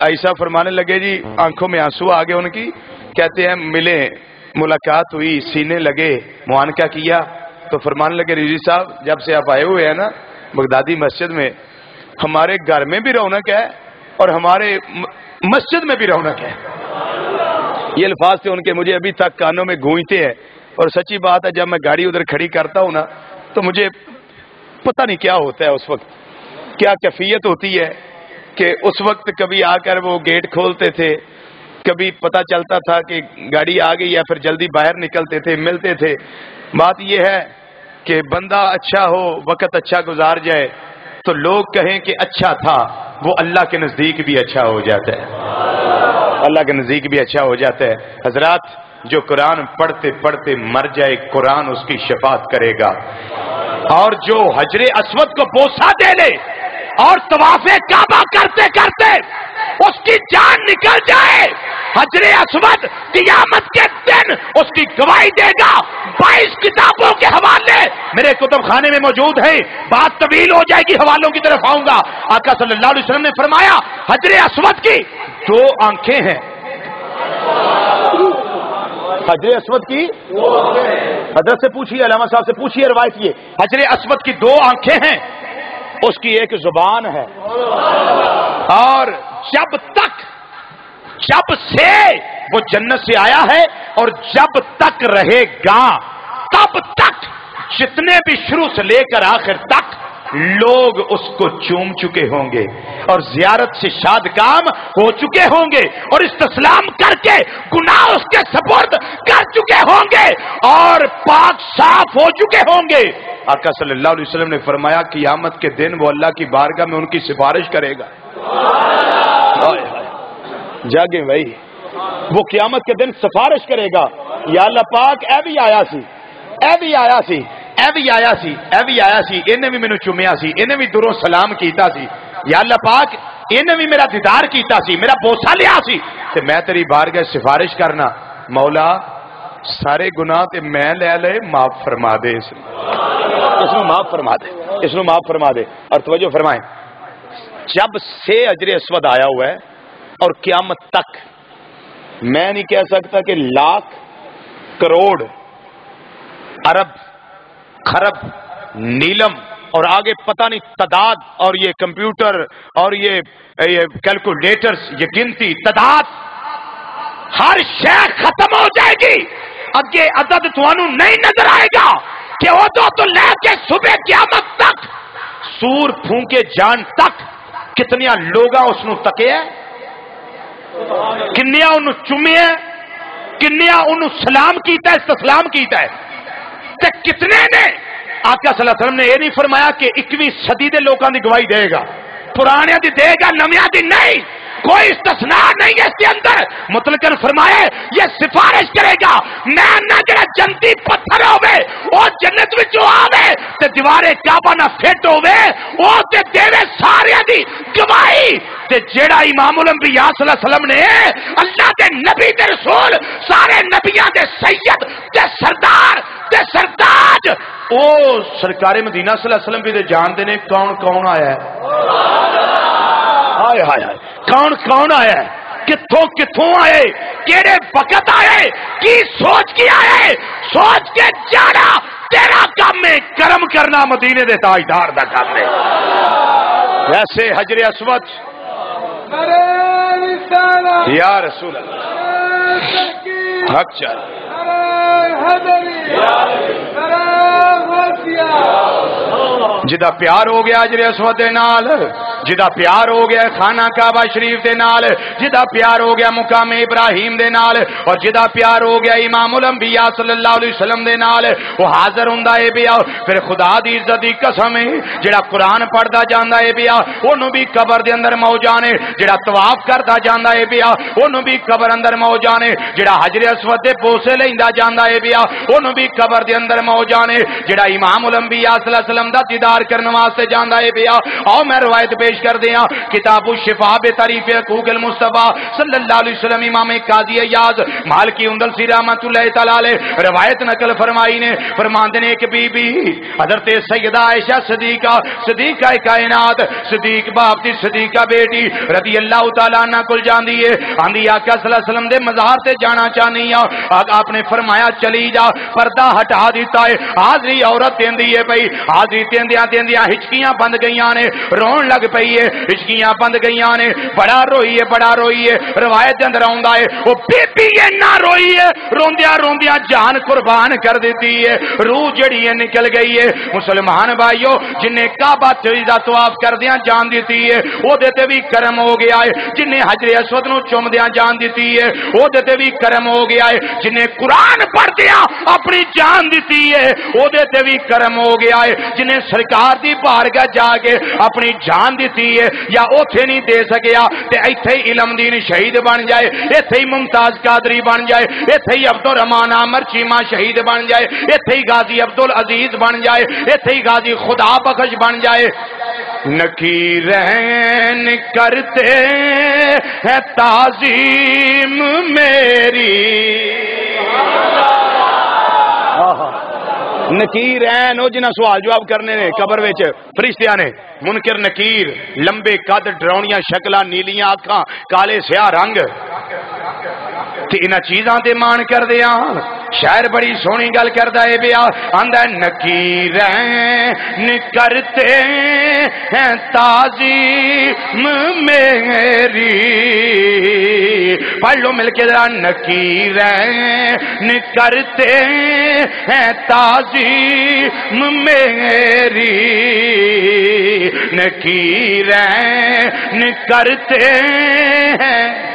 ایسا فرمانے لگے جی، آنکھوں میں آنسو آ گئے ان کی. کہتے ہیں ملے، ملاقات ہوئی، سینے لگے، معانقہ کیا. تو فرمانے لگے رضوی صاحب جب سے آپ آئے ہوئے ہیں نا بغدادی مسجد میں، ہمارے گھر میں بھی رونق ہے اور ہمارے مسجد میں بھی رونق ہے. یہ الفاظ تھے ان کے، مجھے ابھی تک کانوں میں گونجتے ہیں. اور سچی بات ہے جب میں گاڑی ادھر کھڑی کرتا ہوں نا تو مجھے پتہ نہیں کیا ہوتا ہے اس وقت، کیا کیفیت ہوتی ہے کہ اس وقت کبھی آ کر وہ گیٹ کھولتے تھے، کبھی پتہ چلتا تھا کہ گاڑی آ گئی یا پھر جلدی باہر نکلتے تھے، ملتے تھے. بات یہ ہے کہ بندہ اچھا ہو، وقت اچھا گزار جائے تو لوگ کہیں کہ اچھا تھا، وہ اللہ کے نزدیک بھی اچھا ہو جاتا ہے، اللہ کے نزدیک بھی اچھا ہو جاتا ہے. حضرات جو قرآن پڑھتے پڑھتے مر جائے قرآن اس کی شفاعت کرے گا، اور جو حجر اسود کو بوسہ دے لے اور طواف کعبہ کرتے کرتے اس کی جان نکل جائے، حجر اسود قیامت کے دن اس کی گواہی دے گا. 22 کتابوں کے حوالے میرے کتب خانے میں موجود ہیں، بات طویل ہو جائے گی، حوالوں کی طرف آؤں گا. آقا صلی اللہ علیہ وسلم نے فرمایا حجر اسود کی 2 آنکھیں ہیں. حجر اسود کی حضرت سے پوچھیے، علامہ صاحب سے پوچھیے روایت یہ، حجر اسود کی 2 آنکھیں ہیں، اس کی ایک زبان ہے، اور جب سے وہ جنت سے آیا ہے اور جب تک رہے گا تب تک جتنے بھی شروع سے لے کر آخر تک لوگ اس کو چوم چکے ہوں گے اور زیارت سے شاد کام ہو چکے ہوں گے اور استسلام کر کے گناہ اس کے سپرد کر چکے ہوں گے اور پاک صاف ہو چکے ہوں گے. آقا صلی اللہ علیہ وسلم نے فرمایا قیامت کے دن وہ اللہ کی بارگاہ میں ان کی سفارش کرے گا. جاگے بھائی، وہ قیامت کے دن سفارش کرے گا، یا اللہ پاک اے بھی آیا سی، اے بھی آیا سی، اے بھی آیا سی، اے بھی آیا سی، انہیں بھی مینوں چومیا سی، انہیں بھی دروں سلام کیتا سی، یا اللہ پاک انہیں بھی میرا دیدار کیتا سی، میرا بوسہ لیا سی، تے میں تیری بارگاہ سفارش کرنا، مولا سارے گناہ تے میں لے لے، معاف فرما دے، اس کو معاف فرما دے، اس کو معاف فرما دے. اور توجہ فرمائیں، جب سے حجر اسود آیا ہوا ہے اور قیامت تک میں نہیں کہہ سکتا کہ لاکھ کروڑ ارب خرب نیلم اور آگے پتہ نہیں تعداد، اور یہ کمپیوٹر اور یہ کیلکولیٹرز، یہ گنتی تعداد ہر شے ختم ہو جائے گی. اگے عدد تھانوں نہیں نظر آئے گا کہ ادو تو لے کے صبح قیامت تک سور پھونکے جان تک کتنیا لوگاں اس نو تکے ہے، کنیا انہوں چومے ہے، کنیا انہوں سلام کیتا ہے، استسلام کیتا ہے، تے کتنے نے. آقا صلی اللہ علیہ وسلم نے یہ نہیں فرمایا کہ 21ویں صدی دے لوگاں دی گواہی دے گا، پرانے دی دے گا، نمیاں دی نہیں، کوئی استثناء نہیں ہے اس کے اندر. مطلقاً فرمایا یہ سفارش کرے گا، میں نہ جڑا جنتی پتھر ہوے او جنت وچوں آوے تے دیوارے کعبہ نہ فٹ ہوے او تے دیوے دی گواہی تے جیڑا امام الانبیاء صلی اللہ علیہ وسلم نے اللہ دے نبی تے رسول سارے نبیاں دے سید تے سردار تے سرتاج او سرکار مدینہ صلی اللہ علیہ وسلم بھی تے جانتے نے کون کون آیا ہے ہائے ہائے کون کون آیا ہے کتھوں کتھوں آئے کیڑے وقت آئے کی سوچ کی آئے سوچ کے جانا تیرا کام ہے کرم کرنا مدینے دے تاجدار دا کام ہے ویسے حجر اسود یا رسول اللہ حق چاہیے جدا پیار ہو گیا حجر اسود دے نال جدا پیار ہو گیا خانہ کعبہ شریف دے نال جدا پیار ہو گیا مقام ابراہیم دے نال اور جدا پیار ہو گیا امام الانبیاء صلی اللہ علیہ وسلم دے نال وہ حاضر ہوندا ہے بیا پھر خدا دی عزت دی قسم ہے جڑا قرآن پڑھدا جاندا ہے بیا اونوں بھی قبر دے اندر موجان ہے جڑا طواف کردا جاندا ہے بیا اونوں بھی قبر اندر موجان ہے جڑا حجر اسود دے بوسے لیندا جاندا ہے بیا اونوں بھی قبر دے اندر موجان ہے جڑا امام الانبیاء صلی اللہ علیہ وسلم دا دیدار کرنے واسطے جاندا ہے بیا آؤ میں روایت پیش کر دیاں کتاب الشفاء بتعریف حقوق المصطفیٰ صلی اللہ علیہ وسلم امام قاضی ایاز مالکی اندلسی رحمۃ اللہ تعالی علیہ روایت نقل فرمائی نے فرماندے نے کہ بی بی حضرت سیدہ عائشہ صدیقہ کائنات صدیق باپ دی صدیقہ بیٹی رضی اللہ تعالی عنہ کول جاندی ہے آندی آقا صلی اللہ علیہ وسلم دے مزار تے جانا چاہنی ہے آپ نے فرمایا چلی جا پردہ ہٹا دیتا ہے حاضری عورت دیندی ہے بھئی حاضری دیندیاں ہچکیاں بند گئیاں نے رون لگ پئی ہے ہچکیاں بند گئیاں نے بڑا روئی ہے روایت دے اندر آوندا ہے او بی بی نہ روئی ہے روندیاں جان قربان کر دیتی ہے روح جڑی ہے نکل گئی ہے مسلمان بھائیو جن نے کعبہ دا طواف کردیاں جان دیتی ہے او دے تے بھی کرم ہو گیا ہے جن نے حجر اسود نو چومدیاں جان دیتی ہے او دے تے بھی کرم ہو گیا ہے جن نے قرآن پڑھدیاں اپنی جان دیتی ہے او دے تے بھی کرم ہو گیا ہے جن نے سرکار دی بارگاہ جا کے اپنی جان دیتی ہے یا اوتھے نہیں دے سکیا تے ایتھے ہی علم دین شہید بن جائے ایتھے ہی ممتاز قادری بن جائے ایتھے ہی عبدالرحمان عامر چیمہ شہید بن جائے ایتھے ہی غازی عبدالعزیز بن جائے ایتھے ہی غازی خدا بخش بن جائے نکیرین کرتے ہیں تعظیم میری نکیر این او جنہ سوال جواب کرنے نے قبر وچ فرشتیاں نے منکر نکیر لمبے قد ڈراؤنیاں شکلاں نیلیاں اکھاں کالے سیاہ رنگ تے انہاں چیزاں تے مان کر دیاں شاعر بڑی سونی گل کردا ہے بیا آندا نکیرین کرتے ہیں تعظیم میری پڑھ لو مل کے ذرا نکیرین کرتے ہیں تعظیم میری نکیرین کرتے ہیں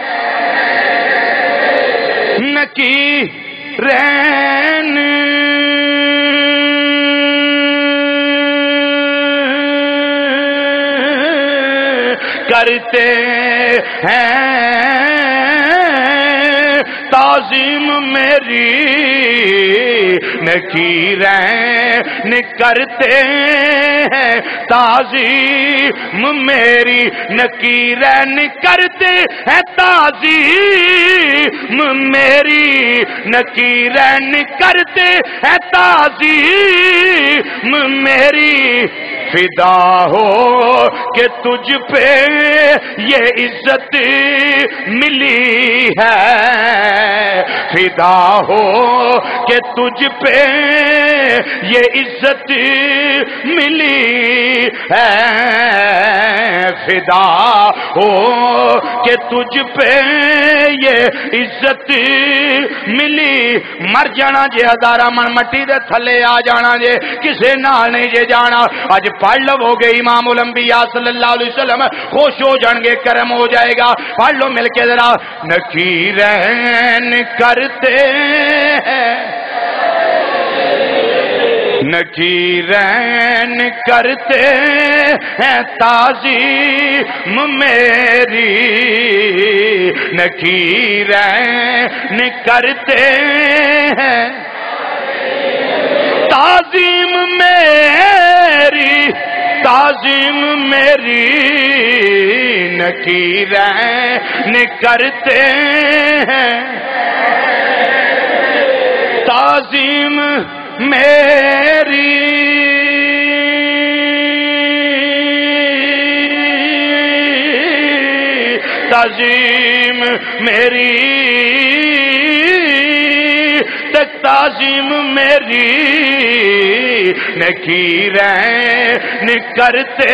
نکیرین کرتے ہیں تعظیم میری نکیرین کرتے ہیں تعظیم میری نکیرین کرتے ہیں تعظیم میری نکیرین کرتے ہیں تعظیم میری فدا ہو کہ تجھ پہ یہ عزت ملی ہے فدا ہو کہ تجھ پہ یہ عزت ملی ہے فدا ہو کہ تجھ پہ یہ عزت ملی مر جانا جے ہزارہ من مٹی دے تھلے آ جانا جے کسے نال نہیں جے جانا اج پڑھ لو گے امام الانبیاء صلی اللہ علیہ وسلم خوش ہو جان گے کرم ہو جائے گا پڑھ لو مل کے ذرا نکیرین کرتے ہیں نکیرین کرتے ہیں تعظیم میری نکیرین کرتے ہیں تعظیم میری تعظیم میری نکیرین کرتے ہیں، تعظیم میری تعظیم میری تعظیم میری نکیرین کرتے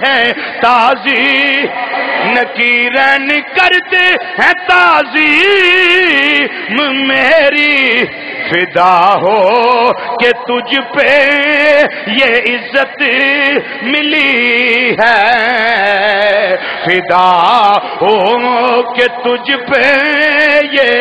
ہیں، تعظیم نکیرین کرتے ہیں، تعظیم میری فدا ہو کہ تجھ پہ یہ عزت ملی ہے، فدا ہو کہ تجھ پہ یہ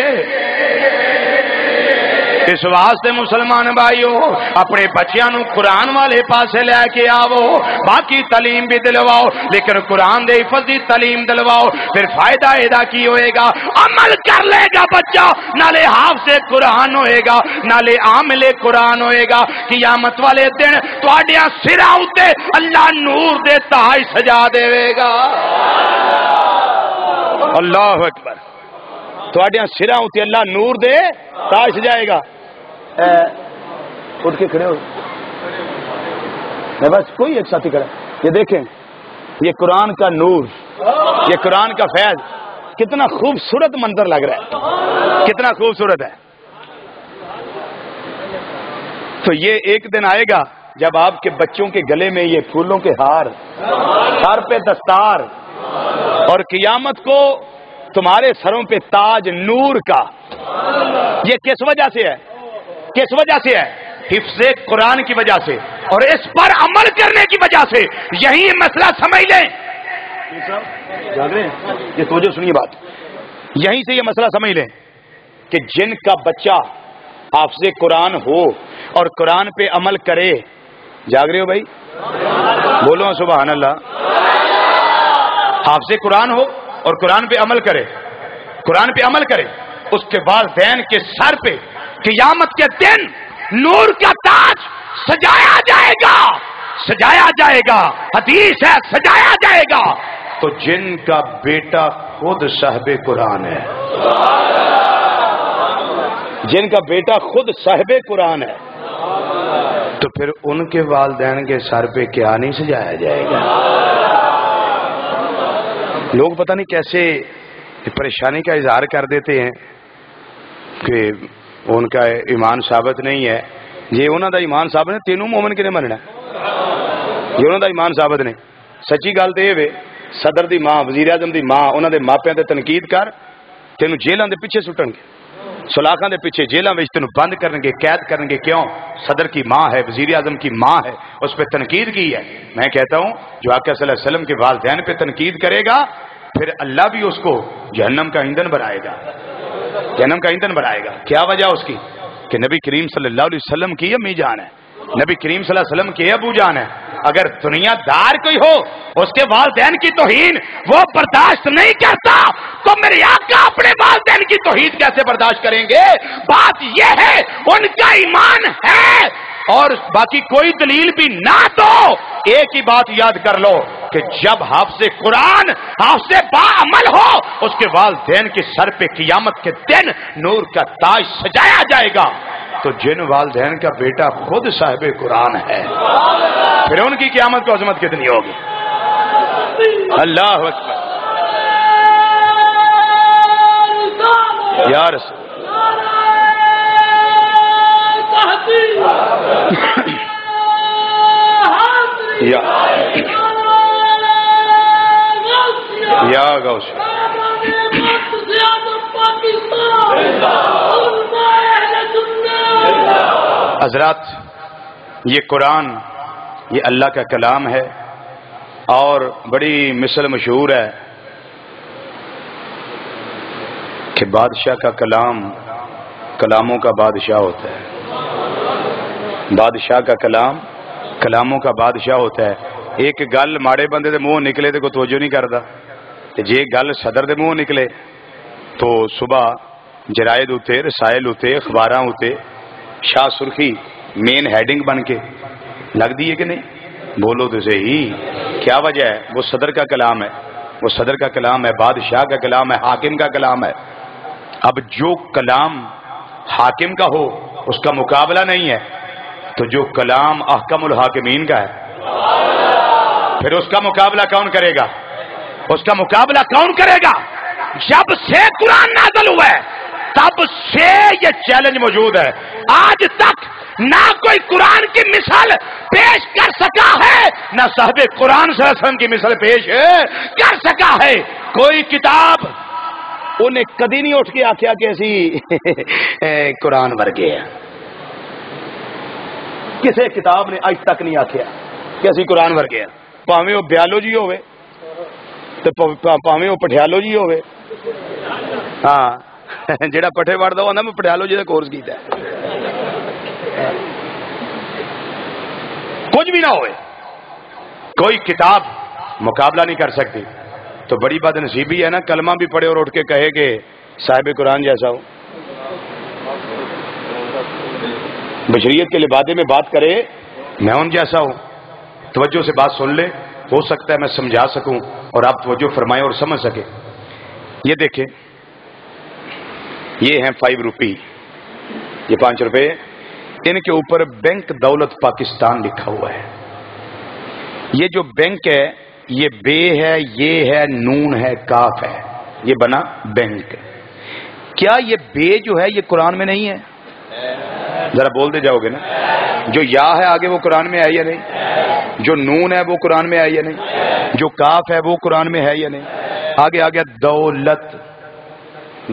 اس واسطے مسلمان بھائیو اپنے بچیاں نو قرآن والے پاسے لے کے آو، باقی تعلیم بھی دلواؤ لیکن قرآن دے حفظ دی تعلیم دلواؤ، پھر فائدہ ایدا کی ہوئے گا، عمل کر لے گا بچہ، نالے حافظ قرآن ہوئے گا، نالے عامل قرآن ہوئے گا، قیامت والے دن تواڈیاں سراں اُتے اللہ نور دے تاج سجا دے گا۔ اللہ اکبر، تواڈیاں سراں اُتے اللہ نور دے تاج سجائے گا۔ اٹھ کے کھڑے ہو، بس کوئی ایک ساتھی کھڑا، یہ دیکھیں یہ قرآن کا نور، یہ قرآن کا فیض، کتنا خوبصورت منظر لگ رہا ہے، کتنا خوبصورت ہے۔ تو یہ ایک دن آئے گا جب آپ کے بچوں کے گلے میں یہ پھولوں کے ہار، سر پہ دستار، اور قیامت کو تمہارے سروں پہ تاج نور کا۔ یہ کس وجہ سے ہے؟ کس وجہ سے ہے؟ حفظ قرآن کی وجہ سے اور اس پر عمل کرنے کی وجہ سے۔ یہی مسئلہ سمجھ لیں، یہ توجہ سنیے بات، یہیں سے یہ مسئلہ سمجھ لیں کہ جن کا بچہ حافظ قرآن ہو اور قرآن پہ عمل کرے، جاگ رہے ہو بھائی؟ بولو سبحان اللہ۔ حافظ قرآن ہو اور قرآن پہ عمل کرے، قرآن پہ عمل کرے، اس کے والدین کے سر پہ قیامت کے دن نور کا تاج سجایا جائے گا، سجایا جائے گا، حدیث ہے سجایا جائے گا۔ تو جن کا بیٹا خود صاحب قرآن ہے، جن کا بیٹا خود صاحب قرآن ہے، تو پھر ان کے والدین کے سر پہ کیا نہیں سجایا جائے گا؟ لوگ پتہ نہیں کیسے پریشانی کا اظہار کر دیتے ہیں کہ ان کا ایمان ثابت نہیں ہے۔ یہ انہوں دا ایمان ثابت ہے، تینوں مومن کے نے مننا ہے، یہ انہوں دا ایمان ثابت نہیں۔ سچی گل تو یہ صدر دی ماں، وزیر اعظم دی ماں، انہوں دے ماپیاں تے تنقید کر، تینوں جیلاں دے پیچھے سٹن گے، سلاخاں دے پیچھے جیلاں وچ تینوں بند کرن گے، قید کرن گے۔ کیوں؟ صدر کی ماں ہے، وزیر اعظم کی ماں ہے، اس پہ تنقید کی ہے۔ میں کہتا ہوں جو آقا صلی اللہ علیہ وسلم کے والدین پہ تنقید کرے گا پھر اللہ بھی اس کو جہنم کا ایندھن بنائے گا، جہنم کا ایندھن بنائے گا۔ کیا وجہ اس کی؟ کہ نبی کریم صلی اللہ علیہ وسلم کی امی جان ہے، نبی کریم صلی اللہ علیہ وسلم کے ابو جان ہے۔ اگر دنیا دار کوئی ہو اس کے والدین کی توہین وہ برداشت نہیں کرتا تو میرے آقا اپنے والدین کی توہین کیسے برداشت کریں گے؟ بات یہ ہے ان کا ایمان ہے، اور باقی کوئی دلیل بھی نہ تو ایک ہی بات یاد کر لو کہ جب حافظ قرآن حافظ با عمل ہو اس کے والدین کے سر پہ قیامت کے دن نور کا تاج سجایا جائے گا۔ تو جن والدین کا بیٹا خود صاحب قرآن ہے پھر ان کی قیامت کو عظمت کتنی ہوگی؟ اللہ اکبر یا رسول یا غوث حضرات، یہ قرآن یہ اللہ کا کلام ہے اور بڑی مثل مشہور ہے کہ بادشاہ کا کلام کلاموں کا بادشاہ ہوتا ہے، بادشاہ کا کلام کلاموں کا بادشاہ ہوتا ہے۔ ایک گل ماڑے بندے دے منہ نکلے تو کوئی توجہ نہیں کرتا، جے گل صدر دے منہ نکلے تو صبح جرائد ہوتے، رسائل ہوتے، اخباراں ہوتے شاہ سرخی مین ہیڈنگ بن کے لگ دی ہے کہ نہیں؟ بولو تو صحیح، کیا وجہ ہے؟ وہ صدر کا کلام ہے، وہ صدر کا کلام ہے، بادشاہ کا کلام ہے، حاکم کا کلام ہے۔ اب جو کلام حاکم کا ہو اس کا مقابلہ نہیں ہے، تو جو کلام احکم الحاکمین کا ہے پھر اس کا مقابلہ کون کرے گا؟ اس کا مقابلہ کون کرے گا؟ جب سے قرآن نازل ہوا ہے تب سے یہ چیلنج موجود ہے، آج تک نہ کوئی قرآن کی مثال پیش کر سکا ہے، نہ صاحب قرآن صلی اللہ علیہ وسلم کی مثال پیش کر سکا ہے۔ کوئی کتاب انہیں کدی نہیں اٹھ کے آخیا کہ اسی قرآن ورگے ہیں، کسی کتاب نے اج تک نہیں آخیا کہ اسی قرآن ورگے ہیں، پاویں وہ بیالوجی ہوئے تو پاویں وہ پٹھیالوجی ہوئے۔ ہاں جڑا پٹھے پڑھتا ہوں میں پٹھیالوجی کا کورس کیتا ہے، کچھ بھی نہ ہوئے، کوئی کتاب مقابلہ نہیں کر سکتی۔ تو بڑی بات نصیبی ہے نا، کلمہ بھی پڑھے اور اٹھ کے کہے کہ صاحب قرآن جیسا ہو، بشریت کے لبادے میں بات کرے میں ان جیسا ہوں۔ توجہ سے بات سن لے، ہو سکتا ہے میں سمجھا سکوں اور آپ توجہ فرمائیں اور سمجھ سکیں۔ یہ دیکھیں، یہ ہیں 5 روپی، یہ 5 روپے، ان کے اوپر بینک دولت پاکستان لکھا ہوا ہے۔ یہ جو بینک ہے یہ بے ہے، یہ ہے، نون ہے، کاف ہے، یہ بنا بینک۔ کیا یہ بے جو ہے یہ قرآن میں نہیں ہے؟ ذرا بول دے جاؤ گے نا۔ جو یا ہے آگے وہ قرآن میں ہے یا نہیں؟ جو نون ہے وہ قرآن میں ہے یا نہیں؟ جو کاف ہے وہ قرآن میں ہے یا نہیں؟ آگے آگے دولت،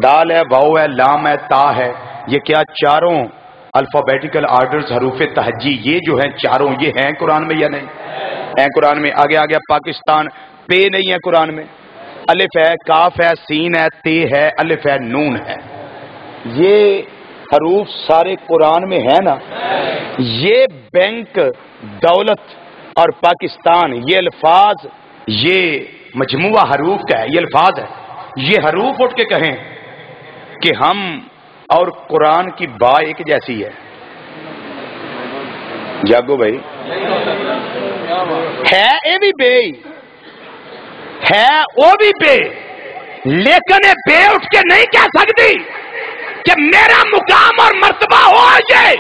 دال ہے، واو ہے، لام ہے، تا ہے، یہ کیا چاروں الفابیٹیکل آرڈرز حروف تہجی یہ جو ہیں چاروں یہ ہیں قرآن میں یا نہیں؟ ہیں قرآن میں۔ آگے آگے پاکستان، پے نہیں ہے قرآن میں، الف ہے، کاف ہے، سین ہے، تے ہے، الف ہے، نون ہے، یہ حروف سارے قرآن میں ہے نا۔ یہ بینک، دولت اور پاکستان یہ الفاظ، یہ مجموعہ حروف کا ہے، یہ الفاظ ہے۔ یہ حروف اٹھ کے کہیں کہ ہم اور قرآن کی با ایک جیسی ہے، جاگو بھائی، ہے اے بھی بے، ہے وہ بھی بے، لیکن بے اٹھ کے نہیں کہہ سکتی کہ میرا مقام اور مرتبہ ہو جائے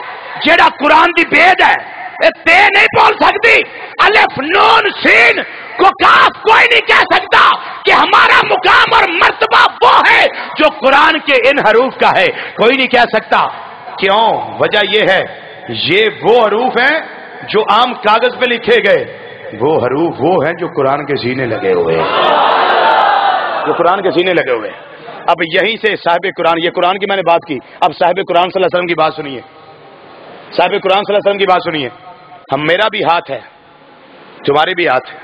جیڑا قرآن دی بید ہے، تے نہیں بول سکتی، الف نون سین کو کاف کوئی نہیں کہہ سکتا کہ ہمارا مقام اور مرتبہ وہ ہے جو قرآن کے ان حروف کا ہے، کوئی نہیں کہہ سکتا۔ کیوں؟ وجہ یہ ہے یہ وہ حروف ہیں جو عام کاغذ پہ لکھے گئے، وہ حروف وہ ہیں جو قرآن کے سینے لگے ہوئے ہیں، جو قرآن کے سینے لگے ہوئے ہیں۔ اب یہیں سے صاحب قرآن، یہ قرآن کی میں نے بات کی، اب صاحب قرآن صلی اللہ علیہ وسلم کی بات سنیے، صاحب قرآن صلی اللہ علیہ وسلم کی بات سنیے۔ ہم میرا بھی ہاتھ ہے، تمہارے بھی ہاتھ ہے،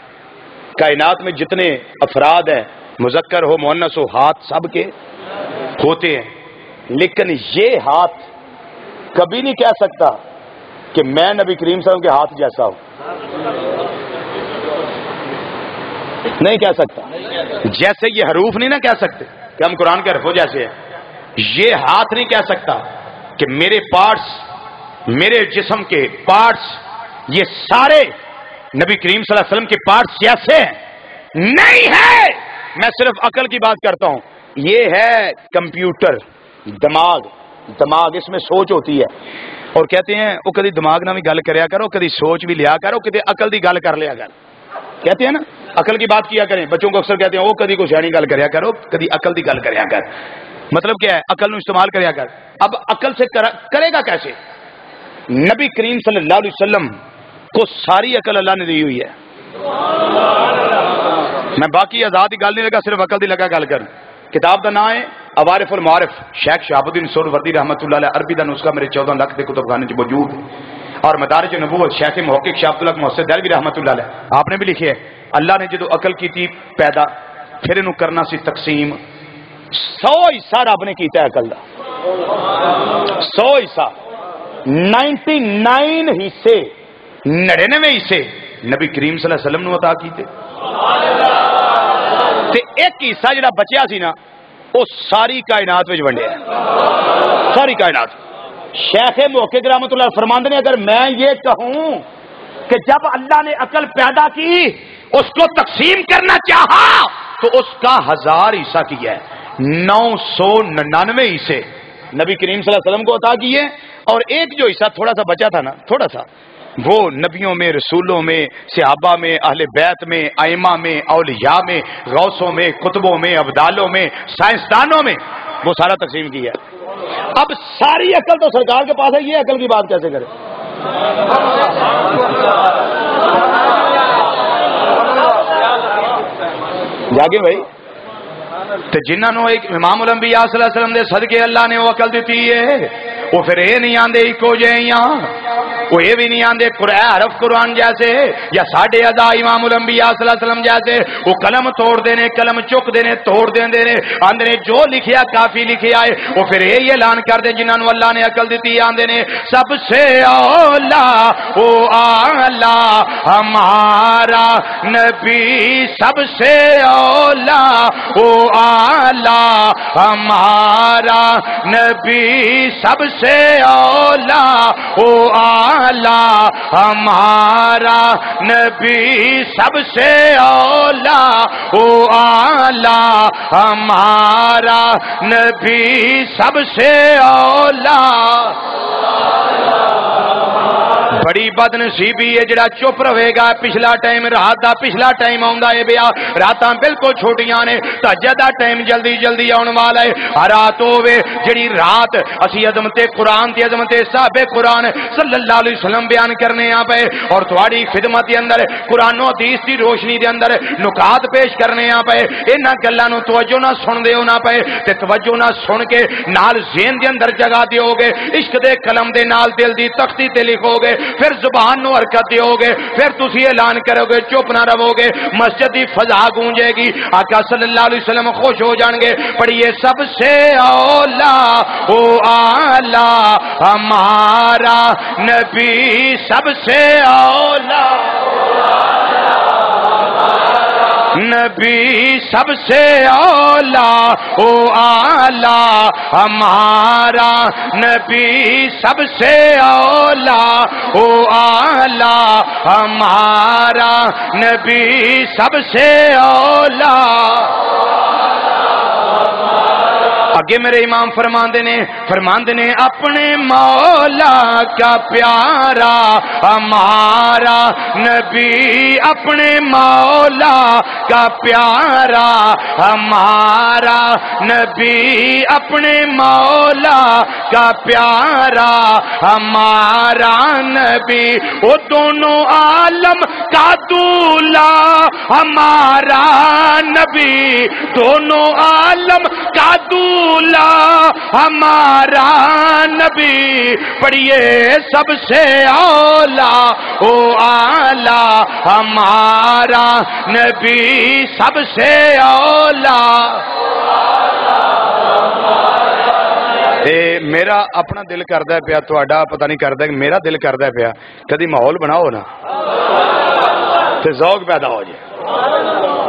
کائنات میں جتنے افراد ہیں، مذکر ہو مؤنث ہو، ہاتھ سب کے ہوتے ہیں، لیکن یہ ہاتھ کبھی نہیں کہہ سکتا کہ میں نبی کریم صلی اللہ علیہ وسلم کے ہاتھ جیسا ہوں، نہیں کہہ سکتا۔ جیسے یہ حروف نہیں نہ کہہ سکتے کہ ہم قرآن کے حرفوں جیسے ہیں، یہ ہاتھ نہیں کہہ سکتا کہ میرے پارٹس، میرے جسم کے پارٹس یہ سارے نبی کریم صلی اللہ علیہ وسلم کے پارٹس جیسے ہیں، نہیں ہے۔ میں صرف عقل کی بات کرتا ہوں، یہ ہے کمپیوٹر، دماغ، دماغ اس میں سوچ ہوتی ہے، اور کہتے ہیں وہ کدی دماغ نہ بھی گل کریا کرو، کدی سوچ بھی لیا کرو، کدی عقل دی گل کر لیا کر، کہتے ہیں نا عقل کی بات کیا کریں، بچوں کو اکثر کہتے ہیں وہ کدی کو سیانی گل کریا کرو، کدی عقل دی گل کریا کر، مطلب کیا ہے؟ عقل نو استعمال کریا کر۔ اب عقل سے کرے گا کیسے؟ نبی کریم صلی اللہ علیہ وسلم کو ساری عقل اللہ نے دی ہوئی ہے، میں باقی آزاد کی گل نہیں لگا، صرف عقل دی لگا گل کر۔ کتاب کا نام ہے عوارف المعارف، شیخ شہاب الدین سہروردی رحمۃ اللہ علیہ، عربی کا نسخہ میرے 14 لاکھ کے کتب خانے موجود ہے، اور مدارج نبوت شیخ محقق شاہ عبداللہ محسن دہلوی رحمۃ اللہ علیہ آپ نے بھی لکھی ہے۔ اللہ نے جدو عقل کی تھی پیدا، پھر انہوں کرنا سی تقسیم، 100 حصہ رب نے کیتا ہے عقل دا، 100 حصہ، 99 حصے، 99 حصے نبی کریم صلی اللہ علیہ وسلم نے عطا کیتے، تے ایک حصہ جڑا بچیا سی نا وہ ساری کائنات وچ ونڈیا ہے، ساری کائنات۔ شیخ محقق رحمۃ اللہ فرماندے نے اگر میں یہ کہوں کہ جب اللہ نے عقل پیدا کی اس کو تقسیم کرنا چاہا تو اس کا 1000 حصہ کیا ہے، 999 حصے نبی کریم صلی اللہ علیہ وسلم کو عطا کیے، اور ایک جو حصہ تھوڑا سا بچا تھا نا، تھوڑا سا، وہ نبیوں میں، رسولوں میں، صحابہ میں، اہل بیت میں، ائمہ میں، اولیاء میں، غوثوں میں، قطبوں میں، ابدالوں میں، سائنسدانوں میں، وہ سارا تقسیم کیا ہے۔ اب ساری عقل تو سرکار کے پاس ہے، یہ عقل کی بات کیسے کرے؟ جاگے بھائی، تو جنہاں نو امام الانبیاء صلی اللہ علیہ وسلم دے صدقے اللہ نے وہ عقل دیتی ہے، وہ پھر یہ نہیں آندے ایکو جہیاں، وہ یہ بھی نہیں آندے حرف قرآن جیسے یا ساڑھے ادا امام الانبیاء صلی اللہ علیہ وسلم جیسے وہ قلم توڑ دینے، قلم چک دینے، توڑ دینے، آندے جو لکھیا کافی لکھیا ہے، وہ پھر یہ اعلان کر دیں جنہوں نے اللہ نے عقل دیتی ہے، آندے نے سب سے اولا او آلہ ہمارا نبی، سب سے اولا او آلہ ہمارا نبی، سب سے اولا او آلہ ہمارا نبی، سب سے اولا او آلہ ہمارا نبی، سب سے اولا۔ بڑی بد نصیبی ہے جڑا چپ رہے گا، پچھلا ٹائم رات دا پچھلا ٹائم آندا ہے، بیا راتاں بالکل چھوٹیاں نے، تہجد دا ٹائم جلدی جلدی آن والا ہے، ہر رات ہوے جڑی رات اسی عظمت قرآن تے عظمت صحابہ قرآن صلی اللہ علیہ وسلم بیان کرنے آ پئے، اور تہاڈی خدمت دے اندر قرآن و حدیث دی روشنی دے اندر نکات پیش کرنے آ پئے، انہاں گلاں نو توجہ نہ سن دیو نہ پئے، تے توجہ نہ سن کے نال ذہن دے اندر جگہ دیو گے، عشق دے قلم دے نال دل دی تختی تے لکھو گے، پھر زبان نو حرکت دیو گے، پھر تسی اعلان کرو گے، چپ نہ رہو گے، مسجد دی فضا گونجے گی، آقا صلی اللہ علیہ وسلم خوش ہو جان گے۔ پڑھیے سب سے اولا او آلہ ہمارا نبی، سب سے اولا نبی، سب سے اولا او آلہ ہمارا نبی، سب سے اولا او آلہ ہمارا نبی، سب سے اولا۔ آگے میرے امام فرماندے نے اپنے مولا کا پیارا ہمارا نبی، اپنے مولا کا پیارا ہمارا نبی، اپنے مولا کا پیارا ہمارا نبی، وہ دونوں عالم کا دولا ہمارا نبی، دونوں عالم کا دولا ہمارا نبی، پڑھیے سب سے اولا او آلہ ہمارا نبی، سب سے اولا۔ میرا اپنا دل کردا ہے پیا، تہاڈا پتہ نہیں کردا کہ میرا دل کردا ہے پیا، کدی ماحول بناؤ نا تے ذوق پیدا ہو جائے،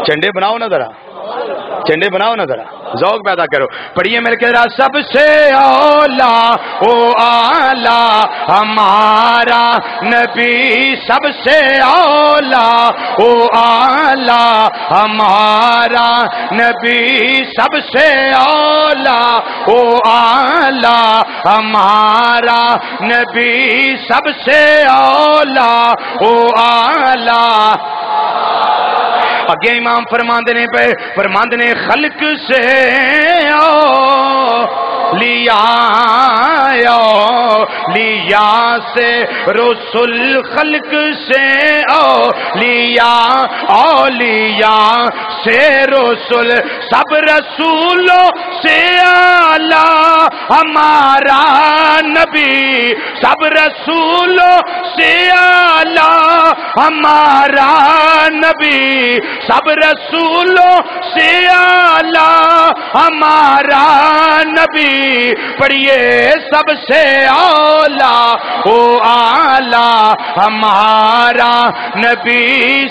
چنڈے بناؤ نا ذرا، چنڈے بناؤ نا ذرا، ذوق پیدا کرو۔ پڑھیے میرے کہہ رہا سب سے اولا او آلہ ہمارا نبی، سب سے اولا او آلہ ہمارا نبی، سب سے اولا او آلہ ہمارا نبی، سب سے اولا او آلہ۔ اگے امام فرماندے نے خلق سے لیا سے رسول، خلق سے اولیاء سے رسول، سب رسولوں سے اعلیٰ ہمارا نبی، سب رسولوں سے اعلیٰ ہمارا نبی، سب رسولوں سے اعلیٰ ہمارا نبی، پڑھیے سب سے اولا او آلہ ہمارا نبی،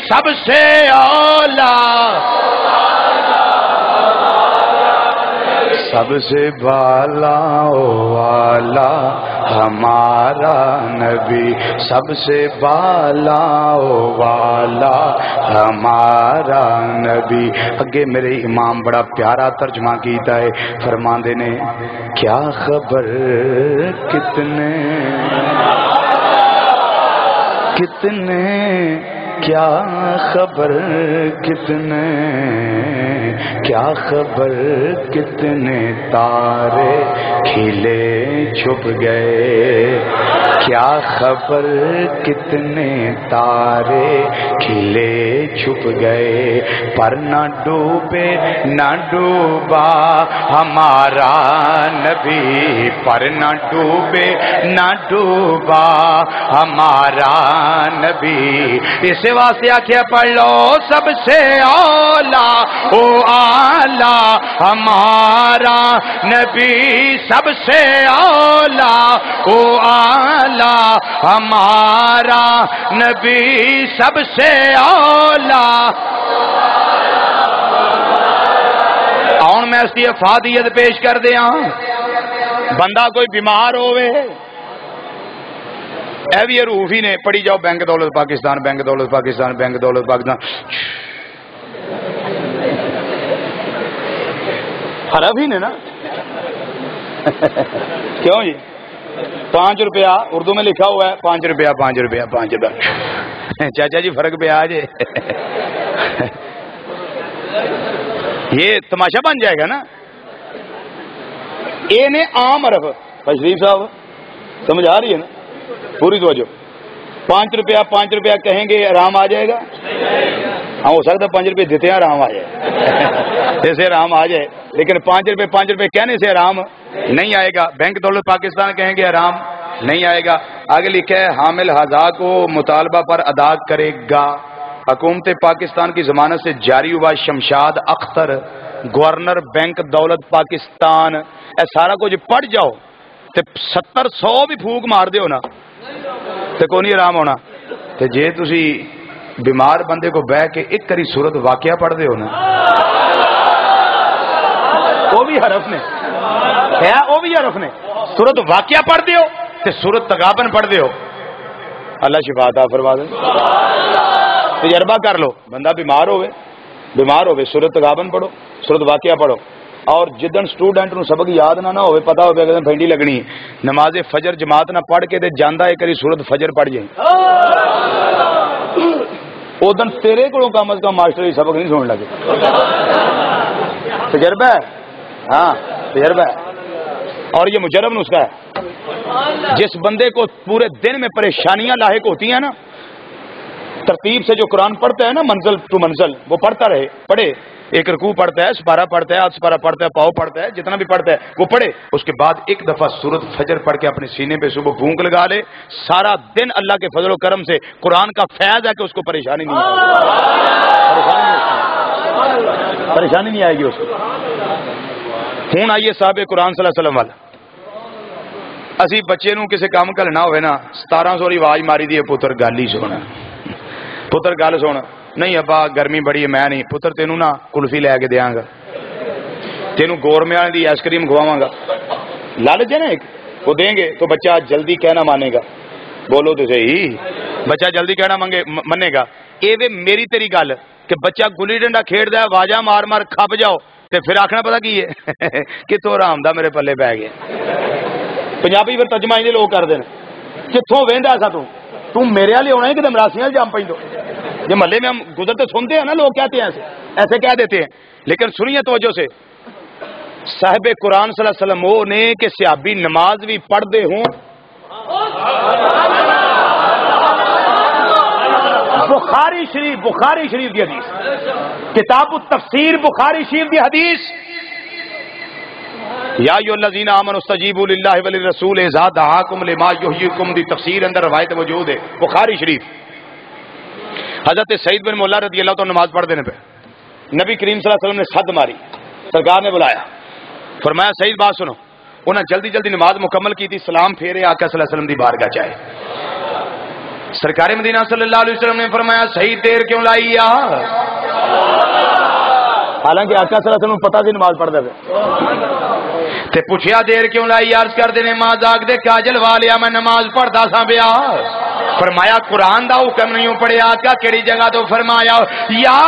سب سے اولا۔ سب سے بالا والا ہمارا نبی، سب سے بالا والا ہمارا نبی۔ اگے میرے امام بڑا پیارا ترجمہ کیتا ہے، فرماندے نے کیا خبر کتنے کیا خبر کتنے، کیا خبر کتنے تارے کھلے چھپ گئے، کیا خبر کتنے تارے کھلے چھپ گئے، پر نہ ڈوبے نہ ڈوبا ہمارا نبی، پر نہ ڈوبے نہ ڈوبا ہمارا نبی۔ اس واسطے آخیا پڑھ لو سب سے اولا او آلہ ہمارا نبی، سب سے اولا او آلہ ہمارا نبی، سب سے اولا۔ آن میں اس کی افادیت پیش کر دیا، بندہ کوئی بیمار ہوئے اے بھی روح ہی نے پڑھی جاؤ بینک دولت پاکستان، بینک دولت پاکستان، بینک دولت پاکستان، حرف ہی نے نا کیوں جی؟ 5 روپیہ اردو میں لکھا ہوا ہے، 5 روپیہ 5 روپیہ 5 روپیہ، چاچا جی فرق پہ آ جائے یہ تماشا بن جائے گا نا۔ یہ نے عام حرف شریف صاحب سمجھ آ رہی ہے نا پوری توجہ۔ 5 روپیہ 5 روپیہ کہیں گے آرام آ جائے گا؟ ہاں ہو سکتا ہے 5 روپے دیتے ہیں آرام آ جائے، جیسے آرام آ جائے، لیکن 5 روپے کہنے سے آرام نہیں آئے گا۔ بینک دولت پاکستان کہیں گے آرام نہیں آئے گا۔ آگے لکھا ہے حامل ہزا کو مطالبہ پر ادا کرے گا۔ حکومت پاکستان کی ضمانت سے جاری ہوا شمشاد اختر گورنر بینک دولت پاکستان، اے سارا کچھ پڑھ جاؤ تے 70-100 بھی پھوک مار دیو نا تے کوئی نہیں آرام ہونا۔ تے جے تسی بیمار بندے کو بہ کے ایک کری سورت واقعہ پڑھ دیو نا، وہ بھی حرف نے ہے، وہ بھی حرف نے، سورت واقعہ پڑھ دیو تے سورت تغابن پڑھ دیو، اللہ شفا عطا فرما دے۔ تجربہ کر لو، بندہ بیمار ہوئے سورت تغابن پڑھو، سورت واقعہ پڑھو، اور جدن سٹوڈنٹ نو سبق یاد نہ ہوئے پتا ہوئے کہ پھینڈی لگنی ہے، نماز فجر جماعت نہ پڑھ کے دے جاندہ ایک کری سورت فجر پڑھ جائیں، او دن تیرے کو کم از کم ماسٹر ہی سبق نہیں سن لگے۔ تجربہ ہے، ہاں تجربہ ہے، اور یہ مجرب نسخہ ہے۔ جس بندے کو پورے دن میں پریشانیاں لاحق ہوتی ہیں نا، ترتیب سے جو قرآن پڑھتا ہے نا منزل ٹو منزل، وہ پڑھتا رہے، پڑھے، ایک رکوع پڑھتا ہے، سپارہ پڑھتا ہے، آدھ سپارہ پڑھتا ہے، پاؤ پڑھتا ہے، جتنا بھی پڑھتا ہے وہ پڑھے، اس کے بعد ایک دفعہ سورت فجر پڑھ کے اپنے سینے پہ صبح بھونک لگا لے، سارا دن اللہ کے فضل و کرم سے قرآن کا فیض ہے کہ اس کو پریشانی نہیں آئے گی، پریشانی نہیں آئے گی اس کو۔ ہوں آئیے صاحب قرآن صلی اللہ علیہ وسلم والا، اسی بچے نو کسی کام کرنا ہوئے نا 1700 آواز ماری دی ہے، پتر گل ہی سونا، پتر گل سن، نہیں ابا گرمی بڑی ہے میں نہیں، پتر تینوں نا کلفی لے کے دیاں گا، تینوں گورمیا دی آئس کریم کھواواں گا، لالچ ہے نا ایک، وہ دیں گے تو بچہ جلدی کہنا مانے گا، بولو تو صحیح، بچہ جلدی کہنا منے گا۔ اے وے میری تیری گل کہ بچہ گلی ڈنڈا کھیڑ دا واجہ مار مار کھپ جاؤ تے پھر آکھنا پتا کی ہے کتوں آرام دا میرے پلے پی گیا۔ پنجابی پھر ترجمہ انجے لوگ کر دین، کتوں وہندا سا تو میرے والے ہونا ہے کہ مراسیاں جام پہ دو، یہ محلے میں ہم گزرتے سنتے ہیں نا، لوگ کہتے ہیں ایسے کہہ دیتے ہیں، لیکن سنیے توجہ سے، صاحب قرآن صلی اللہ علیہ وسلم وہ نے کہ صحابی نماز بھی پڑھتے ہوں، بخاری شریف کی حدیث، کتاب التفسیر بخاری شریف کی حدیث، یا ایھا الذین آمنوا استجیبوا للہ وللرسول اذا دعاکم لما یحییکم دی تفسیر اندر روایت موجود ہے بخاری شریف۔ حضرت سعید بن مولا رضی اللہ تعالیٰ نماز پڑھ دینے پہ نبی کریم صلی اللہ علیہ وسلم نے صد ماری، سرکار نے بلایا، فرمایا سعید بات سنو، انہیں جلدی جلدی نماز مکمل کی تھی، سلام پھیرے آقا صلی اللہ علیہ وسلم دی بارگاہ چاہے، سرکار مدینہ صلی اللہ علیہ وسلم نے فرمایا سعید دیر کیوں لائی یا، حالانکہ آقا صلی اللہ علیہ وسلم پتہ تھی نماز پڑھ دے، تے پوچھیا دیر کیوں لائی؟ عرض کر دینے ماں جاگ دے کاجل والیا میں نماز پڑھتا سا بیا۔ فرمایا قرآن دا حکم نہیں پڑھیا؟ آقا کیڑی جگہ تو؟ فرمایا یا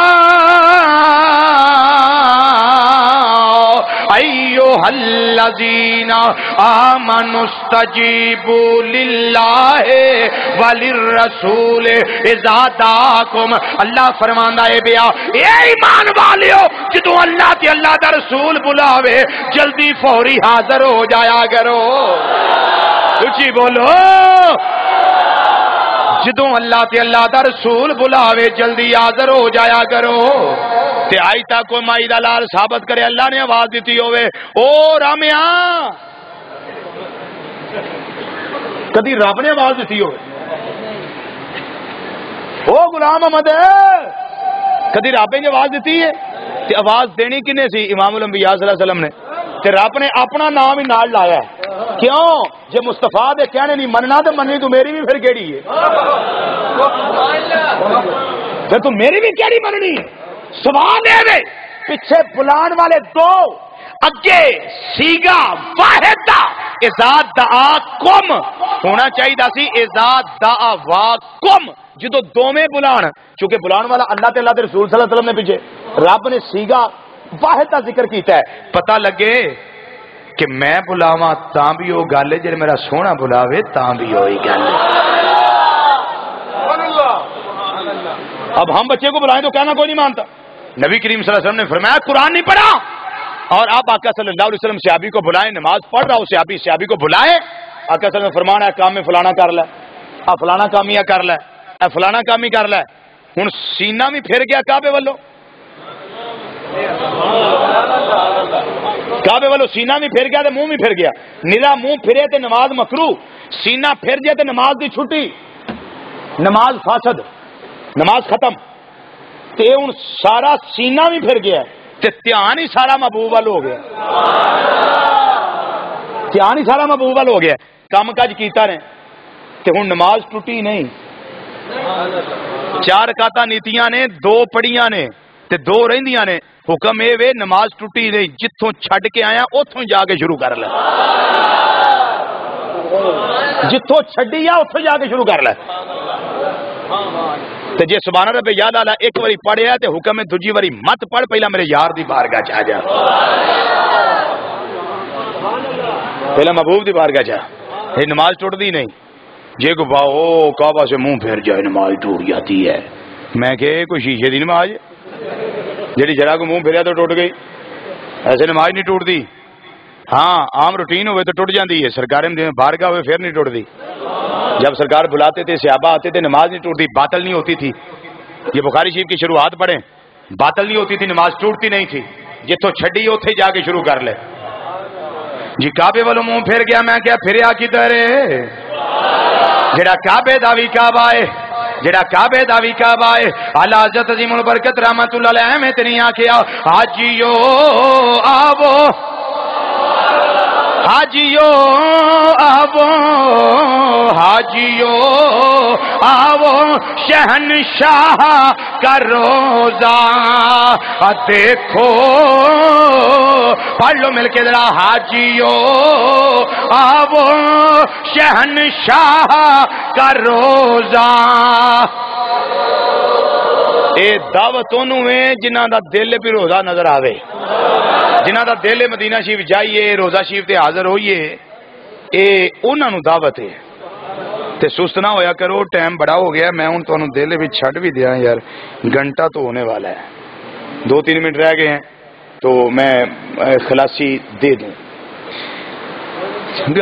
ایھا الذین آمنوا استجیبوا للہ وللرسول اذا دعاکم۔ اللہ فرماندا ہے بیا اے ایمان والیو جدوں اللہ تے اللہ دا رسول بلاوے جلدی فوری حاضر ہو جایا کرو۔ اچھی بولو، جدوں اللہ تے اللہ دا رسول بلاوے جلدی حاضر ہو جایا کرو۔ تے آئی تا کوئی مائی دا لال ثابت کرے اللہ نے آواز دیتی ہوئے او رامیاں، کدی رب نے آواز دیتی ہوئے او غلام احمد کدی رب نے آواز دیتی ہے؟ تے آواز دینی کنے سی؟ امام الانبیاء صلی اللہ علیہ وسلم نے۔ تے رب نے اپنا نام ہی نال لایا ہے۔ کیوں؟ جے مصطفیٰ دے کہنے نہیں مننا تو مننی تو میری بھی پھر کیڑی ہے؟ پھر تو میری بھی کیڑی مننی ہے؟ سوال ہے پیچھے بلان والے دو، اگے سیگا واحدہ اذا دعاکم ہونا چاہیے سی اذا دعواکم، جدو دوویں بلان، چونکہ بلان والا اللہ تے اللہ دے رسول صلی اللہ علیہ وسلم نے پیچھے، رب نے سیگا واحدہ ذکر کیتا ہے پتہ لگے کہ میں بلاواں تاں بھی وہ گل ہے، جے میرا سونا بلاوے تاں بھی وہی گل ہے۔ اب ہم بچے کو بلائیں تو کہنا کوئی نہیں مانتا۔ نبی کریم صلی اللہ علیہ وسلم نے فرمایا قرآن نہیں پڑھا، اور آپ آقا صلی اللہ علیہ وسلم صحابی کو بلائیں، نماز پڑھ رہا ہو صحابی کو بلائے، آقا صلی اللہ علیہ وسلم فرمانا ہے کام میں فلانا کر لے، فلانا کام ہی کر لے، فلانا کام ہی کر لے۔ ہن سینہ بھی پھر گیا کعبے والو، کعبے والو سینہ بھی پھر گیا تے منہ بھی پھر گیا۔ نرا منہ پھرے تے نماز مکرو، سینہ پھر جائے تے نماز دی چھٹی، نماز فاسد، نماز ختم۔ تے ہن سارا سینہ بھی پھر گیا تے دھیان ہی سارا محبوب وال ہو گیا، دھیان ہی سارا محبوب وال ہو گیا۔ کام کاج کیتا نے تے ہن نماز ٹوٹی نہیں، 4 رکعتاں نیتیاں نے، 2 پڑھیاں نے تے 2 رہندیاں نے۔ حکم اے وے نماز ٹوٹی نہیں، جتھوں چھڈ کے آیا اوتھوں جا کے شروع کر لے، جتھوں چھڈی آ اوتھوں جا کے شروع کر لے۔ تے جے سبحان رب یاد آلا ایک واری پڑھیا تے حکم ہے دوجی واری مت پڑھ، پہلا میرے یار دی بارگاہ چ آ جا، پہلا محبوب دی بارگاہ چ آ۔ یہ نماز ٹوٹتی نہیں، جے کو باؤ کعبہ سے منہ پھیر جائے نماز ٹوٹ جاتی ہے۔ میں کہ کوئی شیشے دی نماز جیڑی جرا کو منہ پھیریا تو ٹوٹ گئی، ایسے نماز نہیں ٹوٹتی۔ ہاں عام روٹین ہوئے تو ٹوٹ جاتی ہے، سرکار بارگاہ ہوئے پھر نہیں ٹوٹتی۔ جب سرکار بلاتے تھے صحابہ آتے تھے نماز نہیں ٹوٹتی، باطل نہیں ہوتی تھی۔ یہ بخاری شریف کی شروعات پڑھیں، باطل نہیں ہوتی تھی، نماز ٹوٹتی نہیں تھی، جتوں چھڈی اوتھے جا کے شروع کر لے۔ جی کعبے والوں منہ پھر گیا، میں کیا پھریا کدھر ہے؟ جڑا کعبے دا وی کعبہ ہے، جڑا کعبے دا وی کعبہ ہے۔ اعلی حضرت عظیم البرکت رحمت اللہ علیہ میں تے نہیں آکھیا حاجیو آوو، حاجیو آوو، حاجیو آوو، شہنشاہ کا روزہ دیکھو، پڑھ لو مل کے ذرا، حاجیو آوو، شہنشاہ کا روزہ۔ اے دعوت انہوں ہے جنہاں دا دل بھی روزہ نظر آوے، جنہاں دا دل مدینہ شریف جائیے روزہ شریف تے حاضر ہوئیے، اے انہاں نو دعوت ہے۔ تے سست نہ ہویا کرو، ٹائم بڑا ہو گیا، میں ہن تانوں دل وچ چھڈ بھی دیاں یار، گھنٹہ تو ہونے والا ہے، 2-3 منٹ رہ گئے ہیں تو میں خلاصی دے دوں۔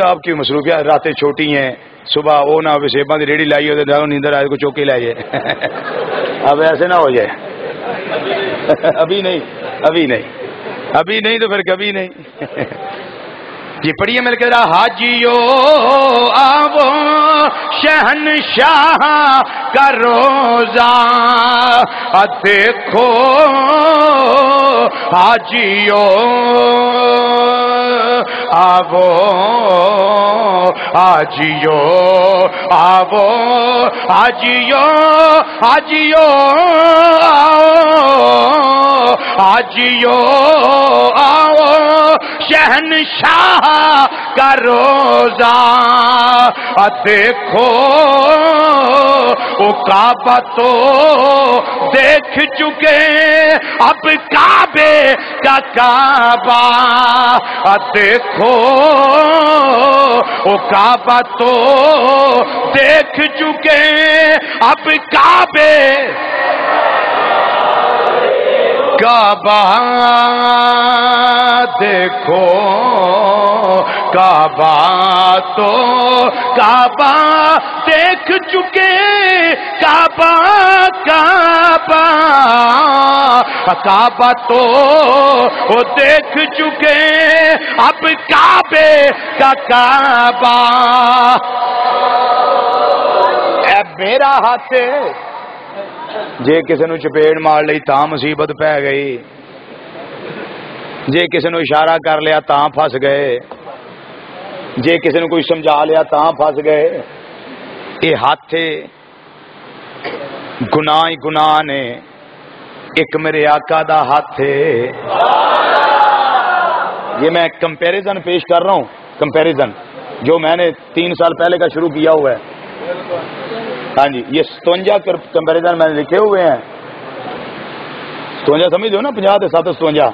آپ کی مصروفیات راتیں چھوٹی ہیں، صبح وہ نہ سیباں دی ریڑھی لائی ہوتے نیندر آئے کو چوکے لے جائے، اب ایسے نہ ہو جائے، ابھی نہیں، ابھی نہیں، ابھی نہیں تو پھر کبھی نہیں۔ جی پڑھیے مل کے رہا، حاجیو آوو، شہنشاہ کا روزہ دیکھو، حاجیو آوو، حاجیو آوو، حاجیو، حاجیو آو، حاجیو آو، شہنشاہ کا روزہ دیکھو وہ کعبہ تو دیکھ چکے اب کعبے کا کعبہ دیکھو وہ کعبہ تو دیکھ چکے اب کعبے کعبہ دیکھو کعبہ تو کعبہ دیکھ چکے کعبہ کعبہ کعبہ تو وہ دیکھ چکے اب کعبے کا کعبہ اے میرا ہاتھ جے کسی نو چپیڑ مار لئی تاں مصیبت پہ گئی جے کسی نو اشارہ کر لیا تاں پھس گئے جے کسی نو کوئی سمجھا لیا تاں پھس گئے یہ ہاتھ گناہ ہی گناہ نے ایک میرے آقا دا ہاتھ یہ میں کمپیریزن پیش کر رہا ہوں کمپیریزن جو میں نے 3 سال پہلے کا شروع کیا ہوا ہے ہاں جی یہ 57 کمپیریزن میں نے لکھے ہوئے ہیں 57 سمجھ دو نا 50 سے 57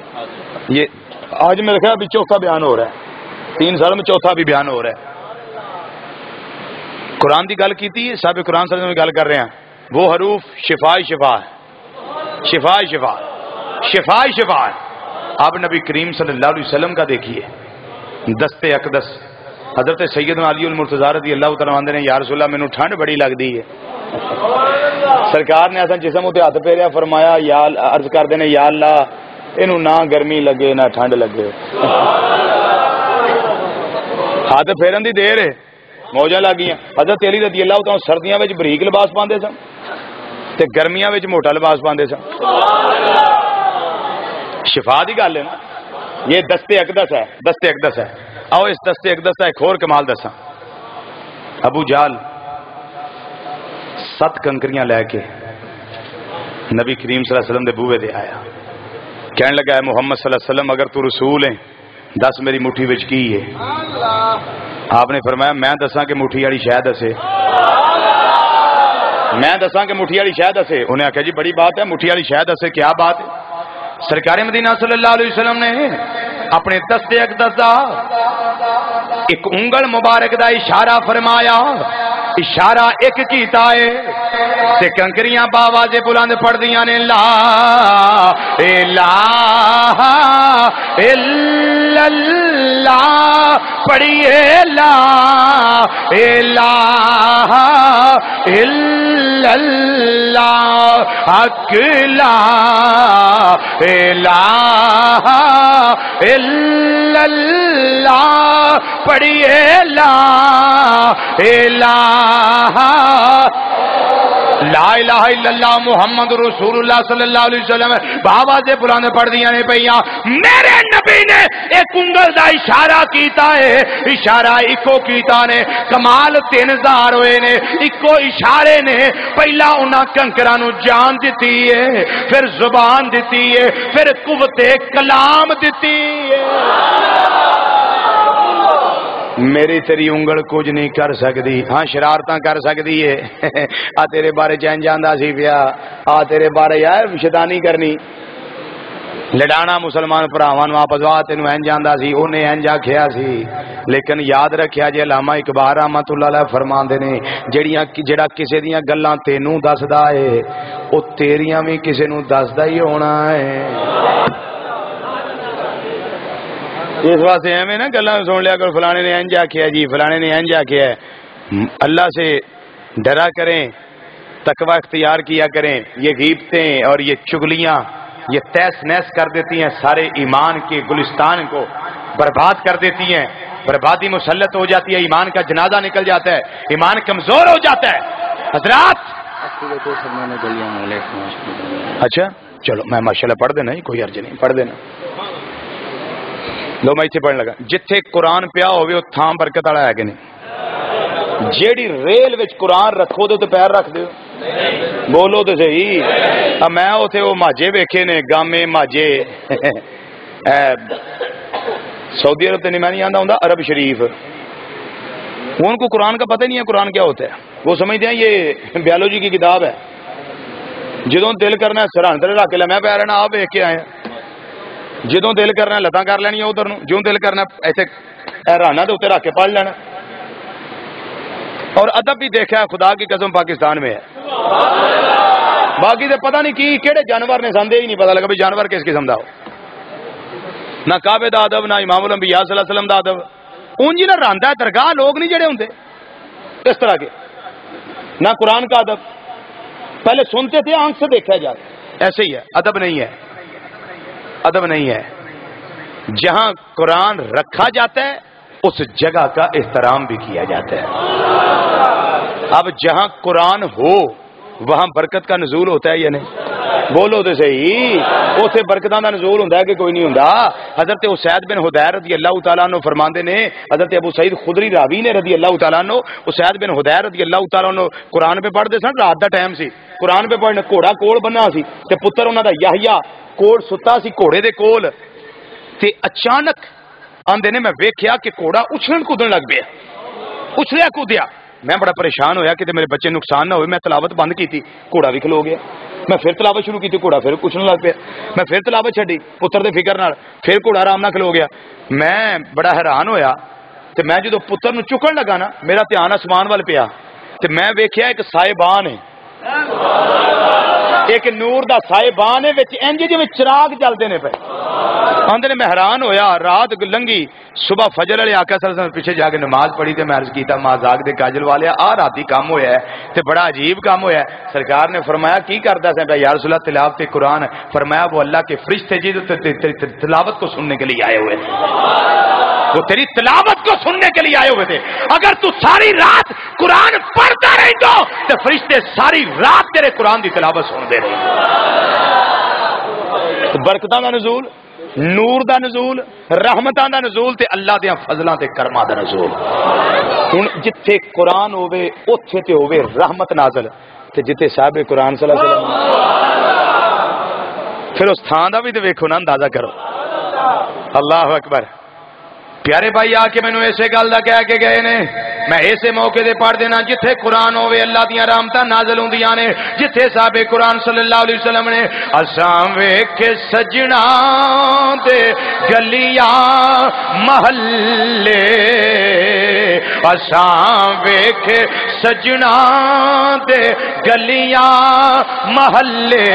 یہ آج میں دیکھا ابھی چوتھا بیان ہو رہا ہے 3 سال میں چوتھا بھی بیان ہو رہا ہے قرآن کی گل کی تھی صاحب قرآن صلی اللہ علیہ وسلم گل کر رہے ہیں وہ حروف شفا شفا شفا شفا شفا شفا اب نبی کریم صلی اللہ علیہ وسلم کا دیکھیے دست اقدس حضرت سیدنا علی المرتضی رضی اللہ تعالیٰ عنہ نے یا رسول اللہ مینوں ٹھنڈ بڑی لگدی ہے سرکار نے ایسا جسم تے ہاتھ پھیریا فرمایا یا عرض کر دینے یا اللہ اینوں نہ گرمی لگے نہ ٹھنڈ لگے ہاتھ پھیرن دی دیر ہے موجاں لگ گئیاں حضرت علی رضی اللہ تعالیٰ سردیاں وچ بریک لباس پاندے سن تے گرمیاں وچ موٹا لباس پاندے سن شفا دی گل ہے نا یہ دست اقدس ہے دست اقدس ہے آؤ اس دست اقدس کا ایک اور کمال دساں ابو جہل 7 کنکریاں لے کے نبی کریم صلی اللہ علیہ وسلم دے بوئے دے آیا کہنے لگا ہے محمد صلی اللہ علیہ وسلم اگر تو رسول ہیں دس میری مٹھی وچ کی ہے آپ نے فرمایا میں دساں کہ مٹھی والی شے دسے میں دساں کہ مٹھی والی شے دسے انہیں آخیا جی بڑی بات ہے مٹھی والی شے دسے کیا بات ہے سرکار مدینہ صلی اللہ علیہ وسلم نے اپنے دست اقدس دا ایک انگل مبارک دا اشارہ فرمایا اشارہ ایک کیتا ہے تے کنکریاں باواز بلند پڑھ دیاں نے لا الہ الا اللہ پڑھیے لا الہ الا اللہ حق لا الہ الا اللہ پڑھیے لا الہ لا الہ الا اللہ محمد رسول اللہ صلی اللہ علیہ وسلم بابا سے پرانے پڑھ دیا نے پہیا میرے نبی نے ایک انگل دا اشارہ کیتا ہے اشارہ ایکو کیتا نے کمال 3000 ہوئے نے ایکو اشارے نے پہلا انہاں کنکراں نو جان دیتی ہے پھر زبان دیتی ہے پھر قوت کلام دیتی ہے میری تیری انگل کچھ نہیں کر سکتی ہاں شرارتاں کر سکتی ہے آ تیرے بارے چین جاندہ سی پیا آ تیرے بارے یار شیطانی کرنی لڑانا مسلمان پراواں واپس وا تینوں این جاندہ سی اونے این جا کھیا سی لیکن یاد رکھیا جے علامہ اقبال رحمۃ اللہ علیہ فرماندے نے جڑا کسے دیاں گلاں تینوں دسدا ہے او تیریاں وی کسے نوں دسدا ہی ہونا ہے اس واسطے ایویں نا گلاں سن لیا کر فلانے نے انج آکھیا جی فلانے نے انج آکھیا ہے اللہ سے ڈرا کریں تقوی اختیار کیا کریں یہ غیبتیں اور یہ چغلیاں یہ تیس نیس کر دیتی ہیں سارے ایمان کے گلستان کو برباد کر دیتی ہیں بربادی مسلط ہو جاتی ہے ایمان کا جنازہ نکل جاتا ہے ایمان کمزور ہو جاتا ہے حضرات اچھا چلو میں ماشاءاللہ پڑھ دینا کوئی عرض نہیں پڑھ دینا لو میں اتنے پڑھنے لگا جتھے قرآن پیا ہوئے وہ تھام برکت والا ہے کہ نہیں جیڑی ریل وچ قرآن رکھو تو پیر رکھ دیو بولو تو صحیح میں اتنے وہ ماجے ویکھے نے گامے ماجے سعودی عرب تو نہیں، میں نہیں آتا ہوں عرب شریف، وہ ان کو قرآن کا پتہ ہی نہیں ہے قرآن کیا ہوتا ہے، وہ سمجھتے ہیں یہ بیولوجی کی کتاب ہے، جدوں دل کرنا ہے سرحد رکھ کے لمحہ پی رہنا، آپ ویک کے آئے جدوں دل کرنا ہے لتاں کر لینی ادھر، جو دل کرنا ایسے رانا دے اتنے رکھ کے پڑھ لینا۔ اور ادب بھی دیکھا ہے خدا کی قسم پاکستان میں ہے، باقی تو پتہ نہیں کی کہڑے جانور نے ساندے ہی نہیں پتہ لگا بھی جانور کس قسم دا ہو، نہ کعبے دا ادب، نہ امام الانبیاء صلی اللہ علیہ وسلم دا ادب، اونجی نہ راندا ہے درگاہ لوگ نہیں جڑے ہوندے اس طرح کے، نہ قرآن کا ادب، پہلے سنتے تھے آنکھ سے دیکھا جائے، ایسے ہی ہے، ادب نہیں ہے، ادب نہیں ہے۔ جہاں قرآن رکھا جاتا ہے اس جگہ کا احترام بھی کیا جاتا ہے۔ اب جہاں قرآن ہو وہاں برکت کا نزول ہوتا ہے یا نہیں؟ بولو تو صحیح، اوتھے برکتاں دا نزول ہوندا ہے کہ کوئی نہیں ہوندا؟ حضرت اسید بن حدیر رضی اللہ تعالیٰ عنہ فرماندے نے، حضرت ابو سعید خدری راوی نے رضی اللہ تعالیٰ عنہ، اسید بن حدیر رضی اللہ تعالیٰ عنہ قرآن پہ پڑھدے سن، رات دا ٹائم سی، قرآن پہ پڑھنے، گھوڑا کول بننا سی تے پتر انہاں دا یحییٰ کول ستا سی گھوڑے دے کول، تے اچانک آندے نے میں ویکھیا کہ گھوڑا اچھلن کودن لگ پیا، اچھلیا کودیا، میں بڑا پریشان ہویا کہ میرے بچے نقصان نہ ہوئے، میں تلاوت بند کی تھی، گھوڑا بھی کھلو گیا، میں پھر تلاوت شروع کی تھی، گھوڑا پھر اچھلن لگ پیا، میں پھر تلاوت چھڈی پتر دے فکر نال، پھر گھوڑا آرام نہ کھلو گیا، میں بڑا حیران ہویا تے میں جدوں پتر نو چکن لگا نا میرا دھیان آسمان وال پیا تے میں ویکھیا ایک سائبان ہے، ایک نور دا سائبان ہے وچ انج جویں چراغ چلدے نے پے، آندے نے میں حیران ہویا، رات لنگی، صبح فجر والے آقا صلی اللہ علیہ وسلم پیچھے جا کے نماز پڑھی تے میں عرض کیتا مازاق دے کاجل والے آ راتی کام ہویا ہے تے بڑا عجیب کام ہویا ہے۔ سرکار نے فرمایا کی کردا سی؟ یا رسول اللہ تلاوت قرآن۔ فرمایا وہ اللہ کے فرشتے جی تلاوت کو سننے کے لیے آئے ہوئے تھے، وہ تیری تلاوت کو سننے کے لیے آئے ہوئے تھے، اگر تو ساری رات قرآن پڑھتا رہی تو فرشتے ساری رات تیرے قرآن دی تلاوت سنتے رہے۔ برکتاں دا نزول، نور دا نزول، رحمتاں دا نزول تے اللہ دیاں فضلاں تے کرماں دا نزول۔ ہن جتھے قرآن ہوے اوتھے تے ہوے رحمت نازل، تے جتھے صاحب قرآن صلی اللہ علیہ وسلم پھر اس تھان دا بھی تے ویکھو نا، اندازہ کرو۔ اللہ اکبر۔ پیارے بھائی آ کے مینوں ایسے گل دا کہہ کے گئے نے، میں ایسے موقع دے پڑھ دینا جتھے قرآن ہوے اللہ دیاں رحمتاں نازل ہوندیاں نے، جتھے صاحب قرآن صلی اللہ علیہ وسلم نے اساں ویکھے سجنا دے گلیاں محلے، اساں ویکھے سجنا دے گلیاں محلے،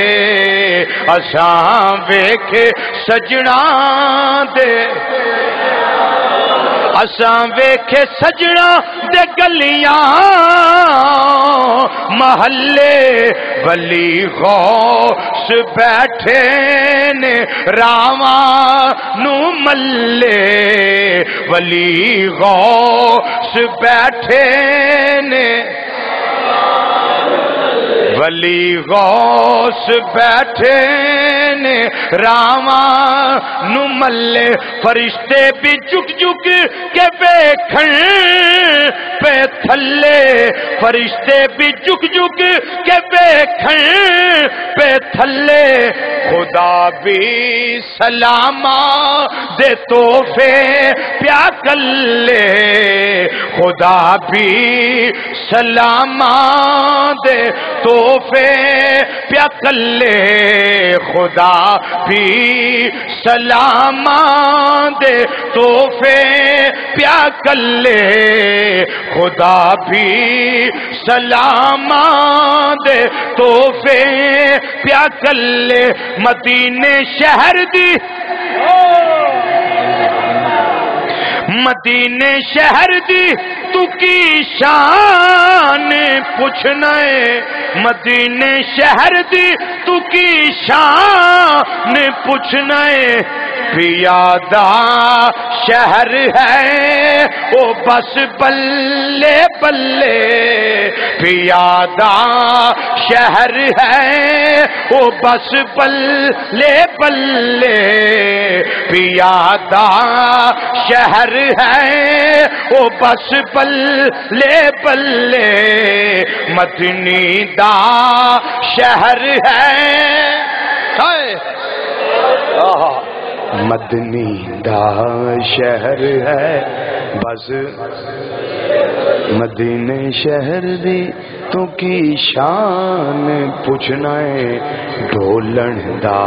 اساں ویکھے سجنا دے، اساں ویکھے سجنا دے گلیاں محلے، ولی غوث بیٹھے نے راواں نو ملے، ولی غوث بیٹھے نے، ولی غوث بیٹھے نے راواں نو ملے، فرشتے بھی جھک جھک کے ویکھن پہ تھلے، فرشتے بھی جھک جھک کے ویکھن پہ تھلے، خدا بھی سلاماں دے تحفے پیا کلے، خدا بھی سلاماں دے تحفے پیا کلے، خدا بھی سلاماں دے تحفے پیا کلے، خدا بھی سلاماں دے تحفے پیا کلے، مدینے شہر دی، مدینے شہر دی تو کی شان پوچھنا ہے، مدینے شہر دی تو کی شان پوچھنا ہے، پیادہ شہر ہے او بس بلے بلے، پیادہ شہر ہے او بس بلے بلے، پیادہ شہر ہے او بس بلے بلے، مدنی دا شہر ہے، مدنی دا شہر ہے بس مدینے شہر دی تو کی شان پوچھنا ہے ڈھولن دا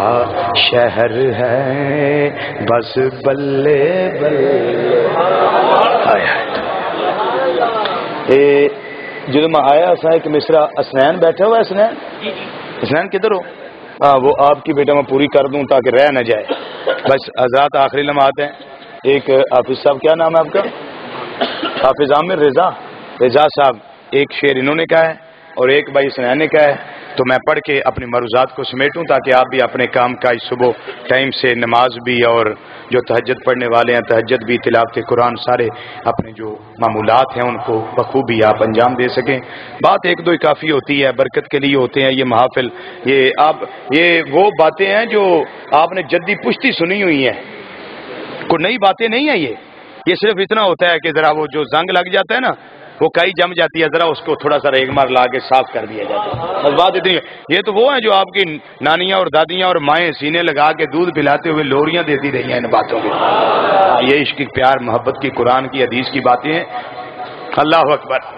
شہر ہے بس بلے بلے جب میں آیا سا ایک مصرع اسنین بیٹھا ہوا ہے اسنین کدھر ہو وہ آپ کی بیٹا میں پوری کر دوں تاکہ رہ نہ جائے بس حضرات آخری لمحات ہیں ایک حافظ صاحب کیا نام ہے آپ کا حافظ عامر رضا صاحب ایک شعر انہوں نے کہا ہے اور ایک بھائی اسنین نے کہا ہے تو میں پڑھ کے اپنی مروزات کو سمیٹوں تاکہ آپ بھی اپنے کام کا صبح ٹائم سے نماز بھی اور جو تہجد پڑھنے والے ہیں تہجد بھی تلاوت قرآن سارے اپنے جو معمولات ہیں ان کو بخوبی آپ انجام دے سکیں بات ایک دو ہی کافی ہوتی ہے برکت کے لیے ہوتے ہیں یہ محافل یہ وہ باتیں ہیں جو آپ نے جدی پشتی سنی ہوئی ہیں کوئی نئی باتیں نہیں ہیں یہ صرف اتنا ہوتا ہے کہ ذرا وہ جو زنگ لگ جاتا ہے نا وہ کئی جم جاتی ہے ذرا اس کو تھوڑا سا ایک مار لا کے صاف کر دیا جاتا ہے بس بات اتنی ہے یہ تو وہ ہیں جو آپ کی نانیاں اور دادیاں اور مائیں سینے لگا کے دودھ پلاتے ہوئے لوریاں دیتی رہی ہیں ان باتوں کی یہ عشق پیار محبت کی قرآن کی حدیث کی باتیں ہیں اللہ اکبر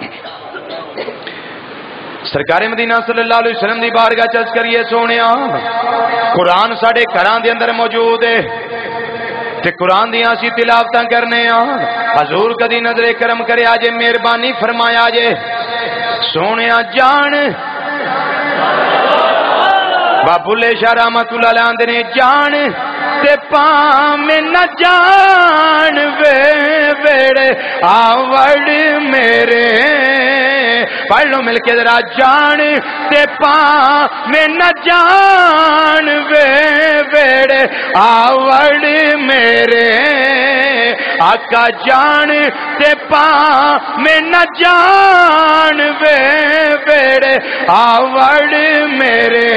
سرکار مدینہ صلی اللہ علیہ وسلم دی بارگاہ چس کریے سونیا قرآن ساڈے گھراں دے اندر موجود ہے تے قرآن دیاں سی تلاوتاں کرنے حضور کدی نظر کرم کرے آجے مہربانی فرمایا جے سونے جان بابو لے شاہ رحمت اللہ علیہ نے جان تے پاویں نہ جان وے ویڑے آوڑ میرے پڑھ لو مل کے ذرا جان تے پاویں نہ جان وے ویڑے آوڑ میرے آقا جان تے پاویں نہ جان وے ویڑے آوڑ میرے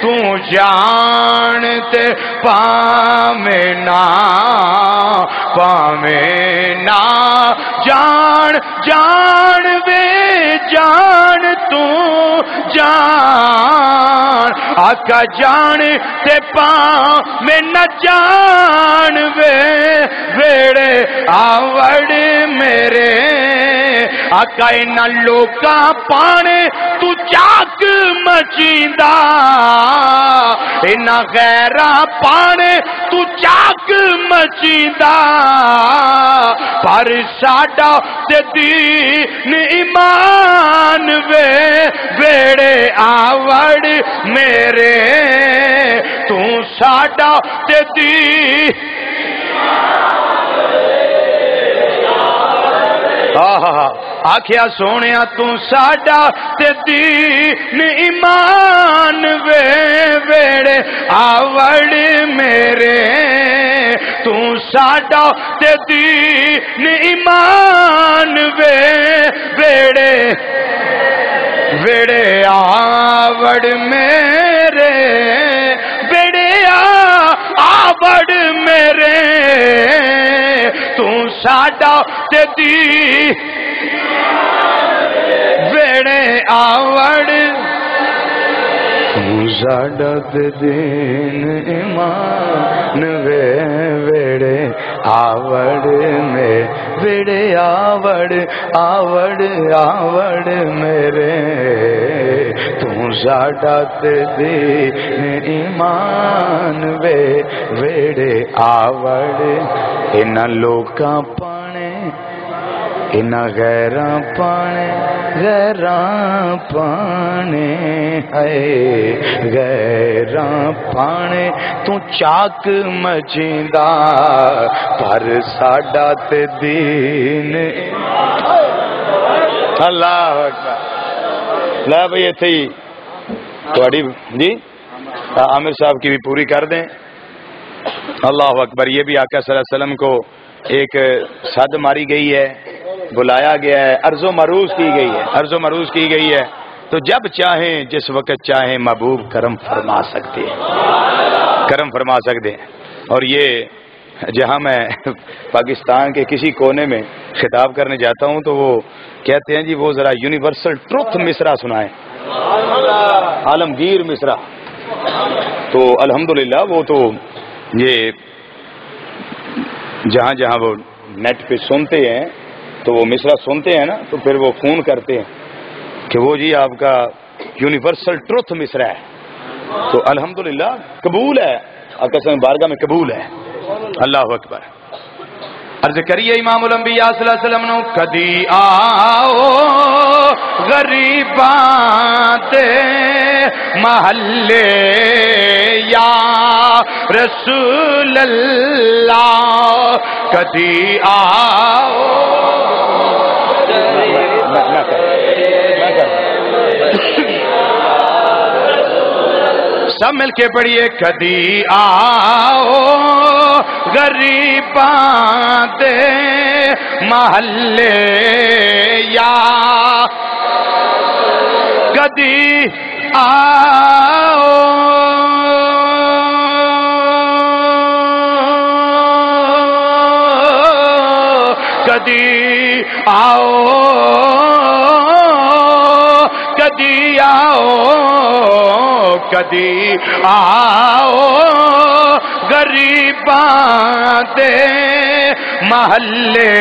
تو جان تے پاویں نہ جان جان وے جان تو جان آقا جان تے پاویں نہ جان وے ویڑے آوڑ میرے آقا انہا لوکاں پانے تو چاک مچیندا انہا غیرہ پانے تو چاک مچیندا پر ساڈا تے دین ایمان وے ویڑے آوڑ میرے تو ساڈا تے دین آکھیا سونیا تو ساڈا تے دین ایمان وے ویڑے آوڑ میرے تو ساڈا تے دین ایمان وے ویڑے ویڑے آوڑ میرے ویڑے آوڑ میرے تو ساڈا تے دی ویڑے آوڑ تو ساڈا تے دین ایمان وے ویڑے آوڑ میں ویڑے آوڑ آوڑ آوڑ میرے تو ساڈا تے دین ایمان وے ویڑے آوڑ انہاں لوکاں پانے انہاں غیراں پانے غیراں پانے ہے غیراں پانے تو چاک مچیندا پر ساڈا تے دین اللہ اکبر لے بھئی ایتھے ہی تہاڈی جی عامر صاحب کی بھی پوری کر دیں اللہ اکبر یہ بھی آقا صلی اللہ علیہ وسلم کو ایک صد ماری گئی ہے بلایا گیا ہے عرض و معروض کی گئی ہے عرض و معروض کی گئی ہے تو جب چاہیں جس وقت چاہیں محبوب کرم فرما سکتے ہیں کرم فرما سکتے ہیں اور یہ جہاں میں پاکستان کے کسی کونے میں خطاب کرنے جاتا ہوں تو وہ کہتے ہیں جی وہ ذرا یونیورسل ٹروتھ مصرع سنائیں عالمگیر مصرع تو الحمدللہ وہ تو یہ جہاں جہاں وہ نیٹ پہ سنتے ہیں تو وہ مصرع سنتے ہیں نا تو پھر وہ فون کرتے ہیں کہ وہ جی آپ کا یونیورسل ٹروتھ مصرع ہے. تو الحمدللہ قبول ہے، اکثر بارگاہ میں قبول ہے. اللہ اکبر. عرض کریے امام الانبیاء صلی اللہ علیہ وسلم نو کدی آؤ غریباں دے محلے یا رسول اللہ کدی آؤ. سب مل کے پڑھیے کدی آؤ غریباں دے محلے یا کدی آؤ کدی آؤ کدی آؤ کدی آؤ غریباں دے محلے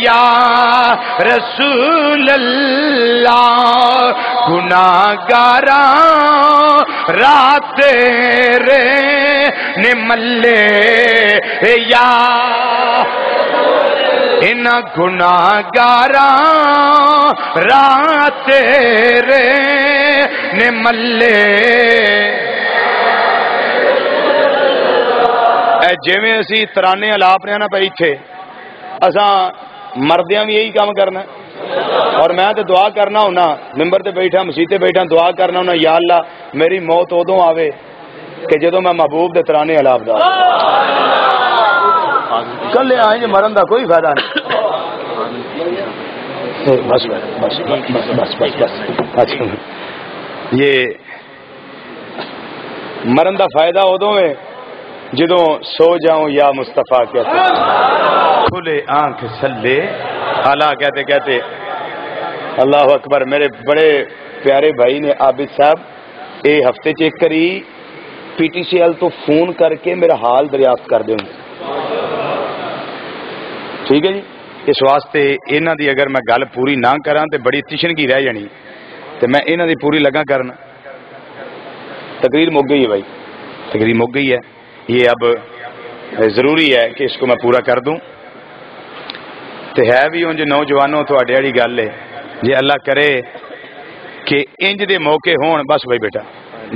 یا رسول اللہ گناہگاراں رات تیرے نملے یا ان گناہگاراں رات تیرے نملے. جویں اسی ترانے الاپ نے نا پہ ایتھے اساں مردیاں بھی یہی کام کرنا اور میں تو دعا کرنا ہونا ممبر تے بیٹھا مسجد تے بیٹھا دعا کرنا ہونا یا اللہ میری موت ادوں آوے کہ جدوں میں محبوب دے ترانے الاپ دا کلے آئیں جی مرن دا کوئی فائدہ نہیں. بس بس بس بس بس بس یہ مرن دا فائدہ ادوں ہے جدوں سو جاؤں یا مصطفیٰ کہتے کھلے آنکھ سلے اعلیٰ کہتے کہتے. اللہ اکبر. میرے بڑے پیارے بھائی نے عابد صاحب اے ہفتے چیک کری پی ٹی سی ایل تو فون کر کے میرا حال دریافت کر دیں. ٹھیک ہے جی. اس واسطے انہاں دی اگر میں گل پوری نہ کراں تے بڑی تشنگی رہ جانی تے میں انہاں دی پوری لگا کرنا. تقریر مک گئی ہے بھائی، تقریر مک گئی ہے. یہ اب ضروری ہے کہ اس کو میں پورا کر دوں. تو ہے بھی انج نوجوانوں تھوڑے والی گل ہے جی اللہ کرے کہ انج دے موقع ہون. بس بھائی بیٹا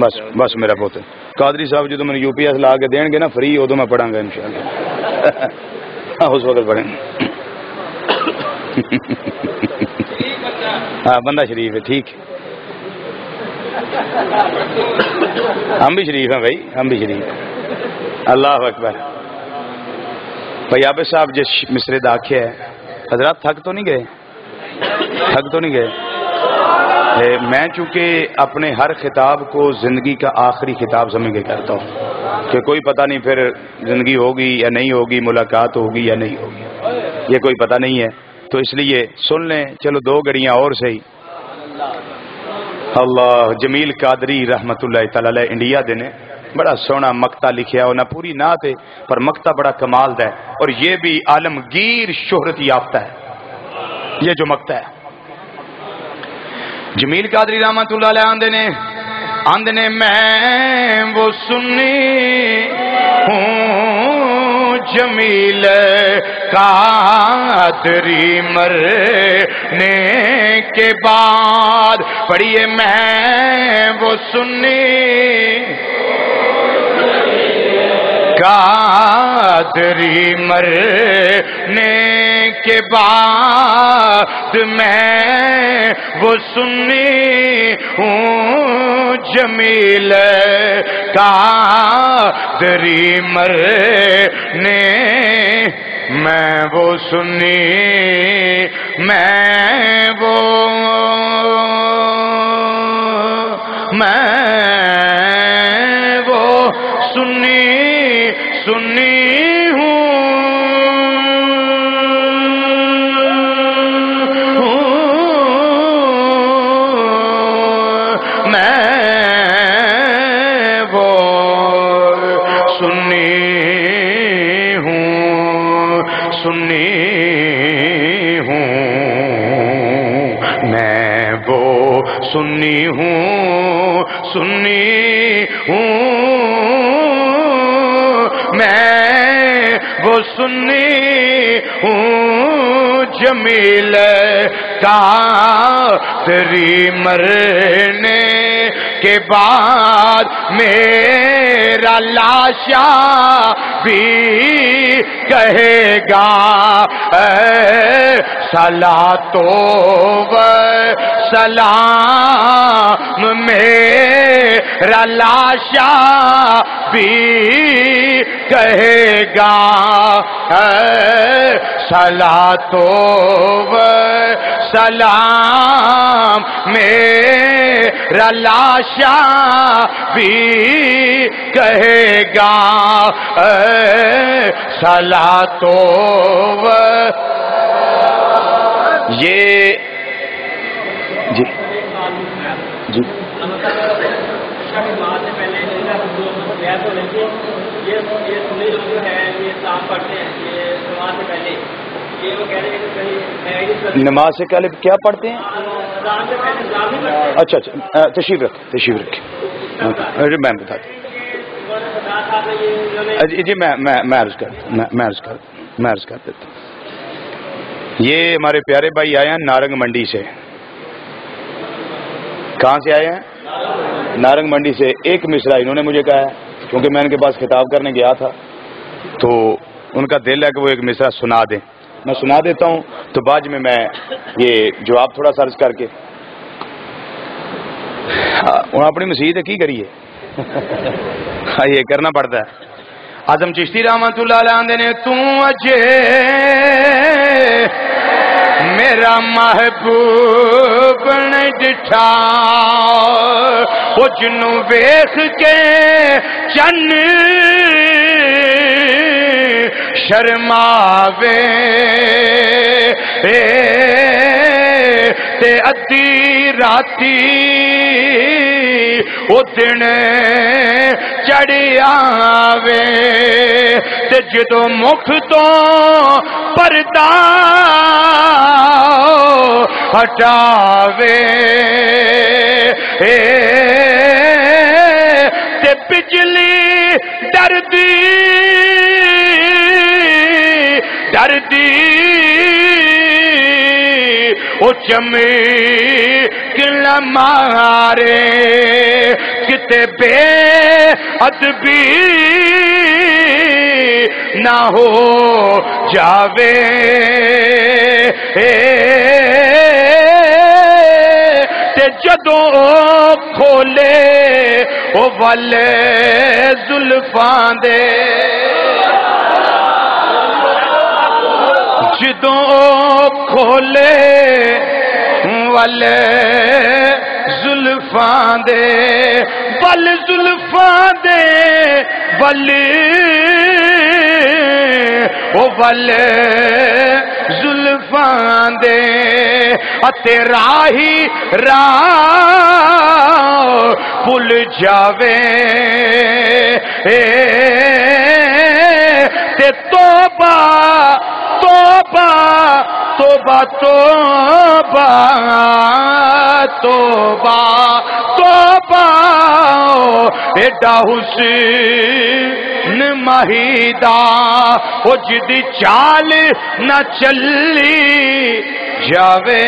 بس بس میرا پوت قادری صاحب جدو میں یو پی ایس لا کے دین گے نا فری ادو میں پڑھاں گا انشاءاللہ. اس وقت پڑھیں. ہاں بندہ شریف ہے ٹھیک. ہم بھی شریف ہیں بھائی ہم بھی شریف ہیں. اللہ اکبر. بھائی عابد صاحب جس مصرے داخے ہے حضرات تھک تو نہیں گئے تھک تو نہیں گئے. میں چونکہ اپنے ہر خطاب کو زندگی کا آخری خطاب سمجھ کے کرتا ہوں کہ کوئی پتہ نہیں پھر زندگی ہوگی یا نہیں ہوگی، ملاقات ہوگی یا نہیں ہوگی، یہ کوئی پتہ نہیں ہے. تو اس لیے سن لیں چلو دو گھڑیاں اور صحیح. اللہ جمیل قادری رحمت اللہ تعالی علیہ انڈیا دے نے بڑا سونا مقطع لکھیا ہونا پوری نعت ہے پر مقطع بڑا کمال دا ہے اور یہ بھی عالمگیر شہرت یافتہ ہے یہ جو مقطع ہے. جمیل قادری رحمت اللہ علیہ آندے نے میں وہ سنی ہوں جمیل قادری مرنے کے بعد. پڑھیے میں وہ سنی قادری مرنے کے بعد میں وہ سنی ہوں جمیل قادری مرنے میں وہ سنی میں وہ سنی ہوں سنی ہوں سنی ہوں میں وہ سنی ہوں جمیل کا تیری مرنے کے بعد میرا لاشا بھی کہے گا صلاۃ و سلام میرا لاشا بھی کہے گا صلاۃ و سلام میرا لاشا بھی کہے گا صلاۃ و یہ جی جی نماز سے پہلے کیا پڑھتے ہیں؟ اچھا اچھا تشریف رکھیں میں بتا دوں جی میں عرض کر دیتا ہوں. یہ ہمارے پیارے بھائی آئے ہیں نارنگ منڈی سے. کہاں سے آئے ہیں؟ نارنگ منڈی سے. ایک مصرع انہوں نے مجھے کہا ہے کیونکہ میں ان کے پاس خطاب کرنے گیا تھا تو ان کا دل ہے کہ وہ ایک مصرع سنا دیں. میں سنا دیتا ہوں تو بعد میں یہ جواب تھوڑا سرچ کر کے اپنی مسیح کی کریے یہ کرنا پڑتا ہے. اعظم چشتی رحمت اللہ علیہ نے تو اجے میرا محبوب نے ڈٹھا وہ جنوں ویخ کے چن شرماوے تے ادھی راتی او دن چڑھیا وے تے جدو مکھ تو پردہ ہٹاوے تے بجلی ڈردی او چمک مارے کتے بے ادبی نہ ہو جاوے تے جدو کھولے او والے زلفاں دے جدوں کھولے والے زلفاں دے ول زلفاں دے ول او والے زلفاں دے اتے راہی راہ بھول جاوے تے توبہ توبہ توبہ توبہ توبہ توبہ ایڈا حسین مہیدہ او جدی چال نہ چلی جاوے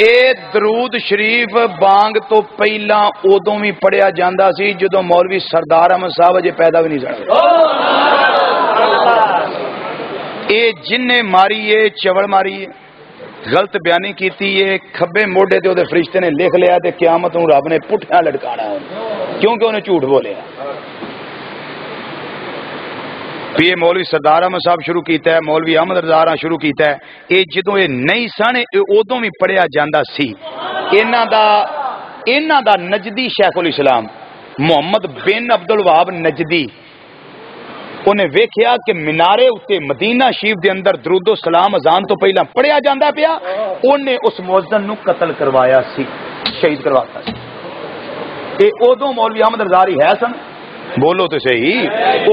اے درود شریف بانگ تو پہلا ادوں بھی پڑھیا جاندہ سی جدوں مولوی سردار احمد صاحب اجے پیدا بھی نہیں سن. اے جن ماری ہے چوڑ ماری ہے غلط بیانی کیتی ہے کھبے موڈے تے او دے فرشتے نے لکھ لیا تے قیامت نوں رب نے پٹھا لٹکانا ہے کیونکہ انہیں جھوٹ بولے. یہ مولوی سردار احمد صاحب شروع کیتا ہے مولوی احمد رضا شروع کیتا ہے یہ جدوں یہ نہیں سن ادوں بھی پڑھیا جاندہ سی. انہاں دا نجدی شیخ الاسلام محمد بن عبد الوہاب نجدی انہیں ویکھیا کہ منارے اتے مدینہ شریف دے اندر درود و سلام اذان تو پہلا پڑھیا جاندہ پیا انہیں اس مؤذن نو قتل کروایا سی شہید کرواتا سی. ادوں مولوی احمد رضا ہے سن بولو تو صحیح،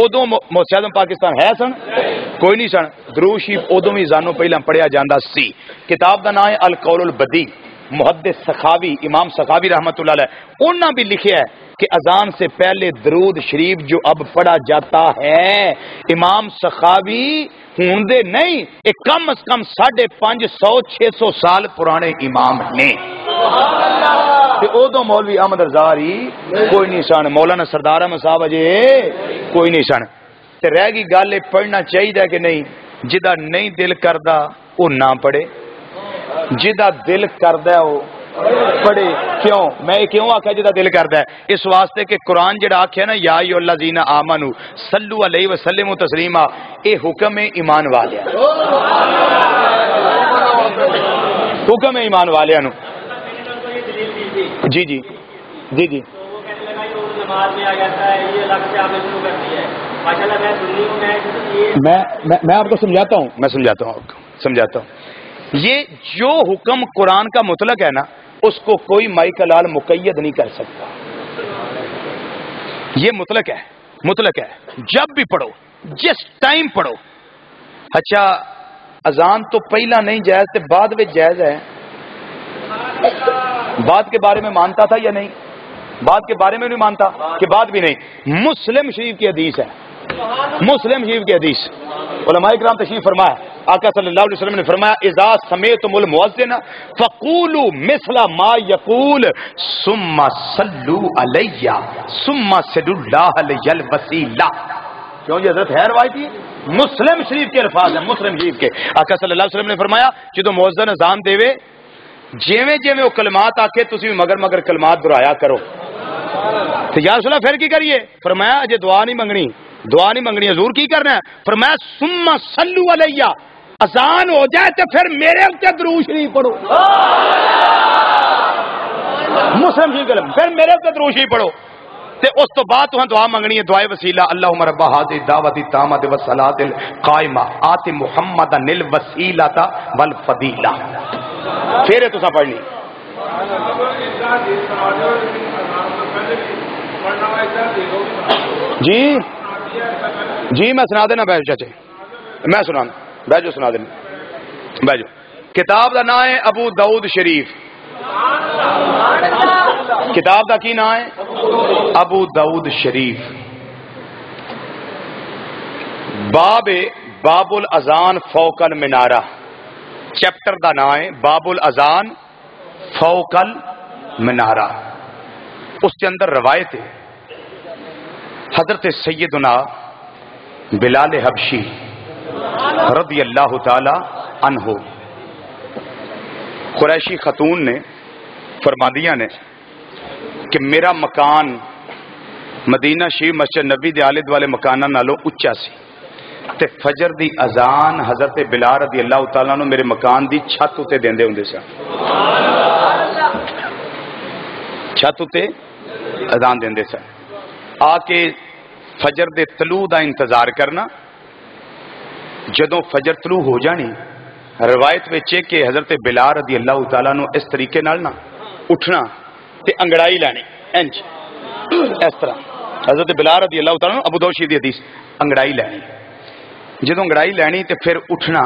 ادو معاہدہ پاکستان ہے سن کوئی نہیں سن، درود شریف ادو بھی زانو پہلا پڑھیا جاندہ سی۔ کتاب دا نام ہے القول البدی، محدث سخاوی، امام سخاوی رحمۃ اللہ علیہ، انہوں نے بھی لکھا ہے کہ اذان سے پہلے درود شریف جو اب پڑھا جاتا ہے، امام سخاوی ہوندے نہیں، ایک کم از کم 550-600 سال پرانے امام نے، ادو مولوی احمد رضاری کوئی نہیں سن، مولانا سردار احمد صاحب اجے کوئی نہیں سن، تے رہ گئی گل پڑھنا چاہیے کہ نہیں، جدا نہیں دل کردا وہ نہ پڑھے، جدا دل کردا وہ پڑھے۔ کیوں میں کیوں آکھا جدا دل کردا ہے؟ اس واسطے کہ قرآن جڑا آکھیا نا یا ایھا الذین آمنو صلو علیہ وسلم تسلیما، اے حکم ہے ایمان والے، حکم ہے ایمان والے نو۔ جی جی جی جی میں آپ کو سمجھاتا ہوں، میں سمجھاتا ہوں آپ کو سمجھاتا ہوں، یہ جو حکم قرآن کا مطلق ہے نا اس کو کوئی مائی کا لال مقید نہیں کر سکتا، یہ مطلق ہے، مطلق ہے، جب بھی پڑھو جس ٹائم پڑھو۔ اچھا اذان تو پہلا نہیں جائز تے بعد میں جائز ہے، بعد کے بارے میں مانتا تھا یا نہیں؟ بعد کے بارے میں نہیں مانتا کہ بعد بھی نہیں۔ مسلم شریف کی حدیث ہے، مسلم شریف کی حدیث، علماء کرام تشریف فرمایا، آقا صلی اللہ علیہ وسلم نے فرمایا اذا سمعتم المؤذن فقولوا مثل ما يقول ثم صلوا علی ثم صلوا اللہ علی الوسیلہ۔ کیوں یہ حضرت ہے روایتی، مسلم شریف کے الفاظ ہیں، مسلم شریف کے۔ آقا صلی اللہ علیہ وسلم نے فرمایا جدو مؤذن اذان دیوے جیویں جیویں وہ کلمات آکے تسی مگر مگر کلمات دہرایا کرو۔ تو یا رسول اللہ پھر کی کریے؟ فرمایا اجے دعا نہیں منگنی، دعا نہیں منگنی، حضور کی کرنا ہے؟ فرمایا ثم صلوا علیہ، اذان ہو جائے تو پھر میرے اوپر درود شریف پڑھو، مسلم شریف کلم، پھر میرے اوپر درود شریف پڑھو، تے اس تو بعد تہاں دعا منگنی ہے، دعائے وسیلہ اللہم رب ہذہ الدعوۃ التامۃ والصلاۃ القائمہ آت محمدا الوسیلۃ والفضیلہ، پھر تساں پڑھنی۔ جی جی میں سنا دینا بیجو چاچے، میں سنا بیجو، سنا دینا بیجو۔ کتاب دا نام ہے ابو داؤد شریف، کتاب دا کی نام ہے ابو داؤد شریف، باب الاذان فوق المنارہ، چیپٹر دا نام ہے باب الاذان فوق المنارہ۔ اس کے اندر روایت ہے حضرت سیدنا بلال حبشی رضی اللہ تعالی عنہ، قریشی خاتون نے فرما دیا نے کہ میرا مکان مدینہ شریف مسجد نبی دے آلے دوالے مکانہ نالوں اچا سی، تے فجر دی اذان حضرت بلال رضی اللہ تعالیٰ عنہ میرے مکان دی چھت اتے دیندے ہوندے سن، چھت اتے اذان دیندے سن، آ کے فجر دے طلوع دا انتظار کرنا، جدوں فجر طلوع ہو جانی روایت وچ کہ حضرت بلال رضی اللہ تعالیٰ عنہ اس طریقے نال نا اٹھنا تے انگڑائی لانی، انج اس طرح حضرت بلال رضی اللہ تعالیٰ عنہ ابو داؤد شریف دی حدیث، انگڑائی لانی، جدوں انگڑائی لینی تے پھر اٹھنا،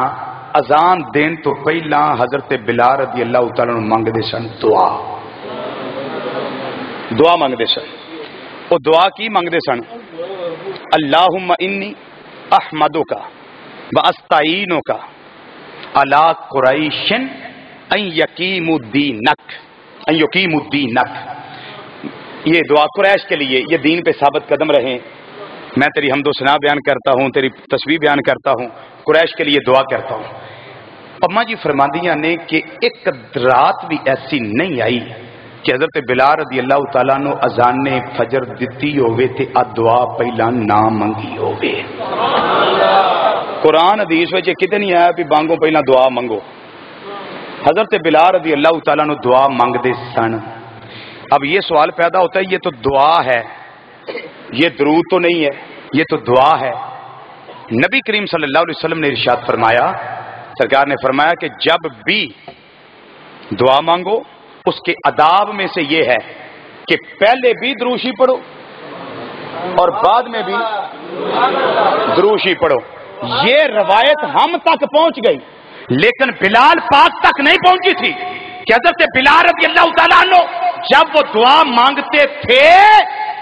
اذان دین تو پہلا حضرت بلال رضی اللہ تعالیٰ عنہ منگدے سن دعا، دعا منگدے سن، وہ دعا کی منگدے سن؟ اللہم انی احمدک واستعینک علی قریش ان یقیموا دینک، ان یقیموا دینک، یہ دعا قریش کے لیے، یہ دین پہ ثابت قدم رہیں، میں تیری حمد و ثنا بیان کرتا ہوں، تیری تسبیح بیان کرتا ہوں، قریش کے لیے دعا کرتا ہوں۔ اما جی فرماندیاں نے کہ ایک رات بھی ایسی نہیں آئی کہ حضرت بلال رضی اللہ تعالیٰ عنہ اذان فجر دتی ہوئے تے دعا پہلا نہ منگی ہوئے۔ قرآن حدیث وچ کتے نہیں آیا بھی بانگو پہلا دعا منگو، حضرت بلال رضی اللہ تعالیٰ عنہ دعا منگدے سن۔ اب یہ سوال پیدا ہوتا ہے یہ تو دعا ہے، یہ درود تو نہیں ہے، یہ تو دعا ہے۔ نبی کریم صلی اللہ علیہ وسلم نے ارشاد فرمایا، سرکار نے فرمایا کہ جب بھی دعا مانگو اس کے آداب میں سے یہ ہے کہ پہلے بھی دروشی پڑھو اور بعد میں بھی درود شریف پڑھو. یہ روایت ہم تک پہنچ گئی لیکن بلال پاک تک نہیں پہنچی تھی کہ حضرت بلال رضی اللہ تعالیٰ عنہ جب وہ دعا مانگتے تھے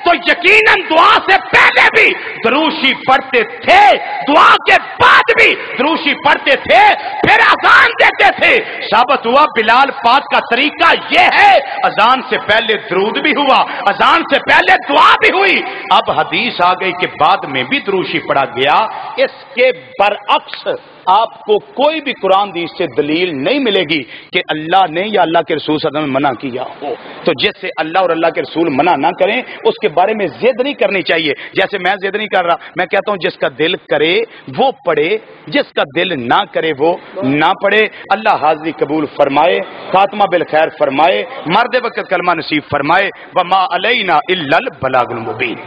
تو یقیناً دعا سے پہلے بھی درود شریف پڑھتے تھے, دعا کے بعد بھی درود شریف پڑھتے تھے, پھر اذان دیتے تھے. ثابت ہوا بلال پاک کا طریقہ یہ ہے, اذان سے پہلے درود بھی ہوا, اذان سے پہلے دعا بھی ہوئی. اب حدیث آ گئی کہ بعد میں بھی درود شریف پڑھا گیا. اس کے برعکس آپ کو کوئی بھی قرآن حدیث سے دلیل نہیں ملے گی کہ اللہ نے یا اللہ کے رسول صلی اللہ علیہ وسلم نے منع کیا ہو. تو جس سے اللہ اور اللہ کے رسول منع نہ کریں اس کے بارے میں ضد نہیں کرنی چاہیے. جیسے میں ضد نہیں کر رہا, میں کہتا ہوں جس کا دل کرے وہ پڑھے, جس کا دل نہ کرے وہ نہ پڑھے. اللہ حاضری قبول فرمائے, خاتمہ بالخیر فرمائے, مرد وقت کلمہ نصیب فرمائے. وما علینا الا البلاغ المبین.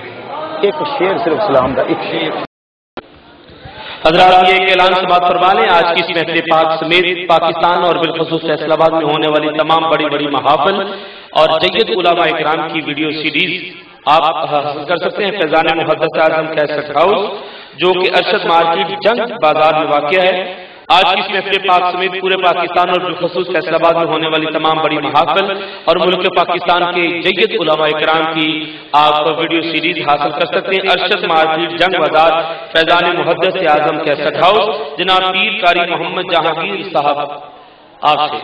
ایک شعر صرف سلام کا ایک شعر. حضرات یہ ایک اعلان سے بات فرما لیں, آج کی اس محفل پاک سمیت پاکستان اور بالخصوص فیصل آباد میں ہونے والی تمام بڑی بڑی محافل اور جید علماء اکرام کی ویڈیو سیریز آپ حاصل کر سکتے ہیں فیضان محدث اعظم کیسٹ ہاؤس جو کہ ارشد مارکیٹ جنگ بازار میں واقع ہے. آج کی اس محفل پاک سمیت پورے پاکستان اور بالخصوص فیصل آباد میں ہونے والی تمام بڑی محافل اور ملک پاکستان کے جید علماء اکرام کی آپ ویڈیو سیریز حاصل کر سکتے ہیں. ارشد مارکیٹ جنگ بازار فیضان محدث اعظم کیسٹ ہاؤس, جناب پیر قاری محمد جہانگیر صاحب آپ سے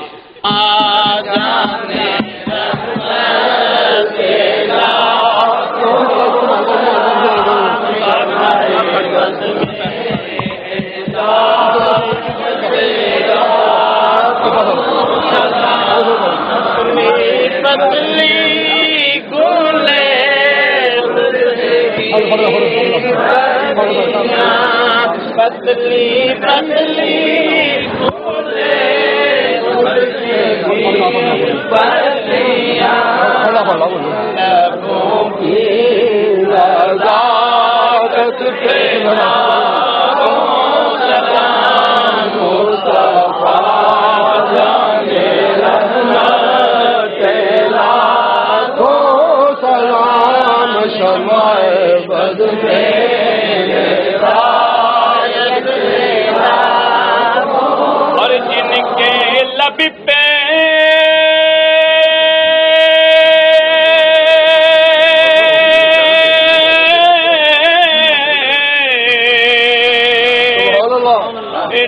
اور جن کے لب پہ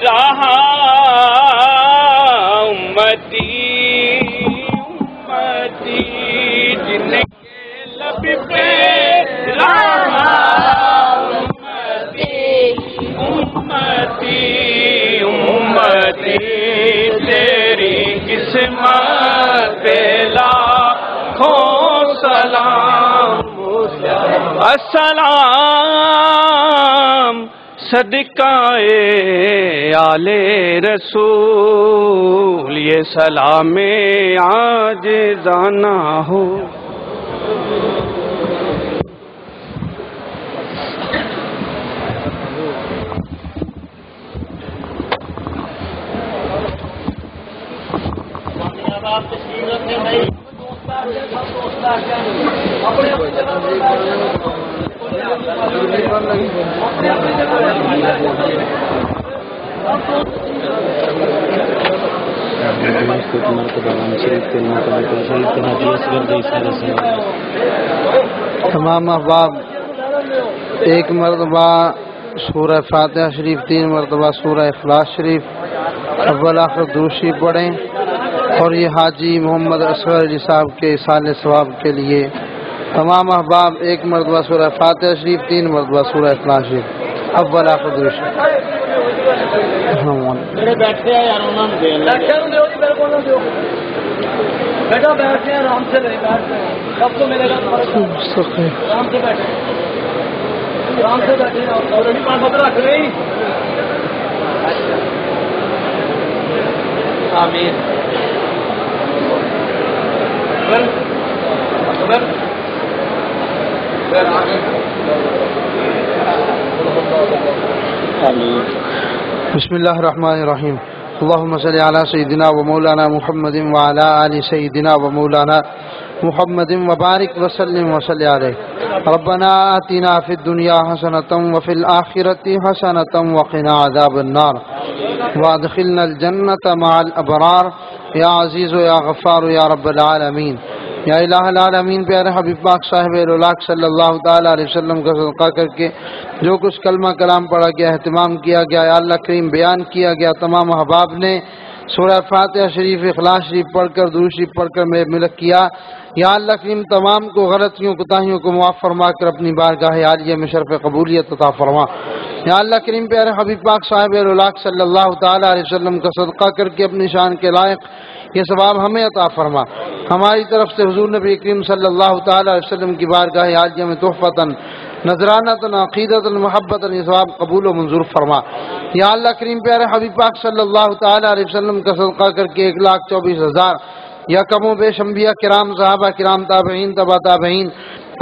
رہا امتی امتی, جن کے لب پہ رہا تیری قسمت پہ لاکھوں سلام. السلام صدقہ آل رسول, یہ سلام عاجزانہ ہو. تمام احباب ایک مرتبہ سورہ فاتحہ شریف, 3 مرتبہ سورہ اخلاص شریف اول آخر درود شریف پڑھیں. اور یہ حاجی محمد اصغر علی صاحب کے ایصال ثواب کے لیے تمام احباب 1 مرتبہ سورہ فاتحہ شریف, 3 مرتبہ سورہ اخلاص شریف اول آخر درود شریف. آرام سے کب تو ملے گا آرام سے بیٹھے آرام سے بیٹھے پانچ رکھ رہے آمین. بسم اللہ الرحمن الرحیم. اللهم صل على سيدنا ومولانا محمد وعلى آل سيدنا ومولانا محمد وبارک وسلم وصلی علیہ ربنا آتنا فی الدنیا حسنۃ وفی الآخرۃ حسنۃ وقنا عذاب النار وادخلنا الجنۃ مع الابرار یا عزیز و یا غفار یا رب العالمین۔ یا الہ العالمین، پیارے حبیب پاک صاحب الاولاق صلی اللہ تعالی علیہ وسلم کا صدقہ کر کے جو کچھ کلمہ کلام پڑھا گیا، اہتمام کیا گیا، یا اللہ کریم بیان کیا گیا، تمام احباب نے سورہ فاتحہ شریف، اخلاص شریف پڑھ کر، درود شریف پڑھ کر میں ملک کیا، یا اللہ کریم تمام کو غلطیوں کوتاہیوں کو معاف فرما کر اپنی بارگاہ عالیہ میں شرف قبولیت عطا فرما۔ یا اللہ کریم پیارے حبیب پاک صاحب الاولاق صلی اللہ تعالی علیہ وسلم کا صدقہ کر کے اپنی شان کے لائق یہ ثواب ہمیں عطا فرما۔ ہماری طرف سے حضور نبی کریم صلی اللہ تعالی علیہ وسلم کی بارگاہ عالیہ میں تحفتاً، نذرانۃً، عقیدۃً، محبتاً یہ ثواب قبول و منظور فرما۔ یا اللہ کریم پیارے حبیب پاک صلی اللہ تعالی علیہ وسلم کا صدقہ کر کے 1,24,000 یا کم و بیش انبیاء کرام، صحابہ کرام، تابعین، تبع تابعین،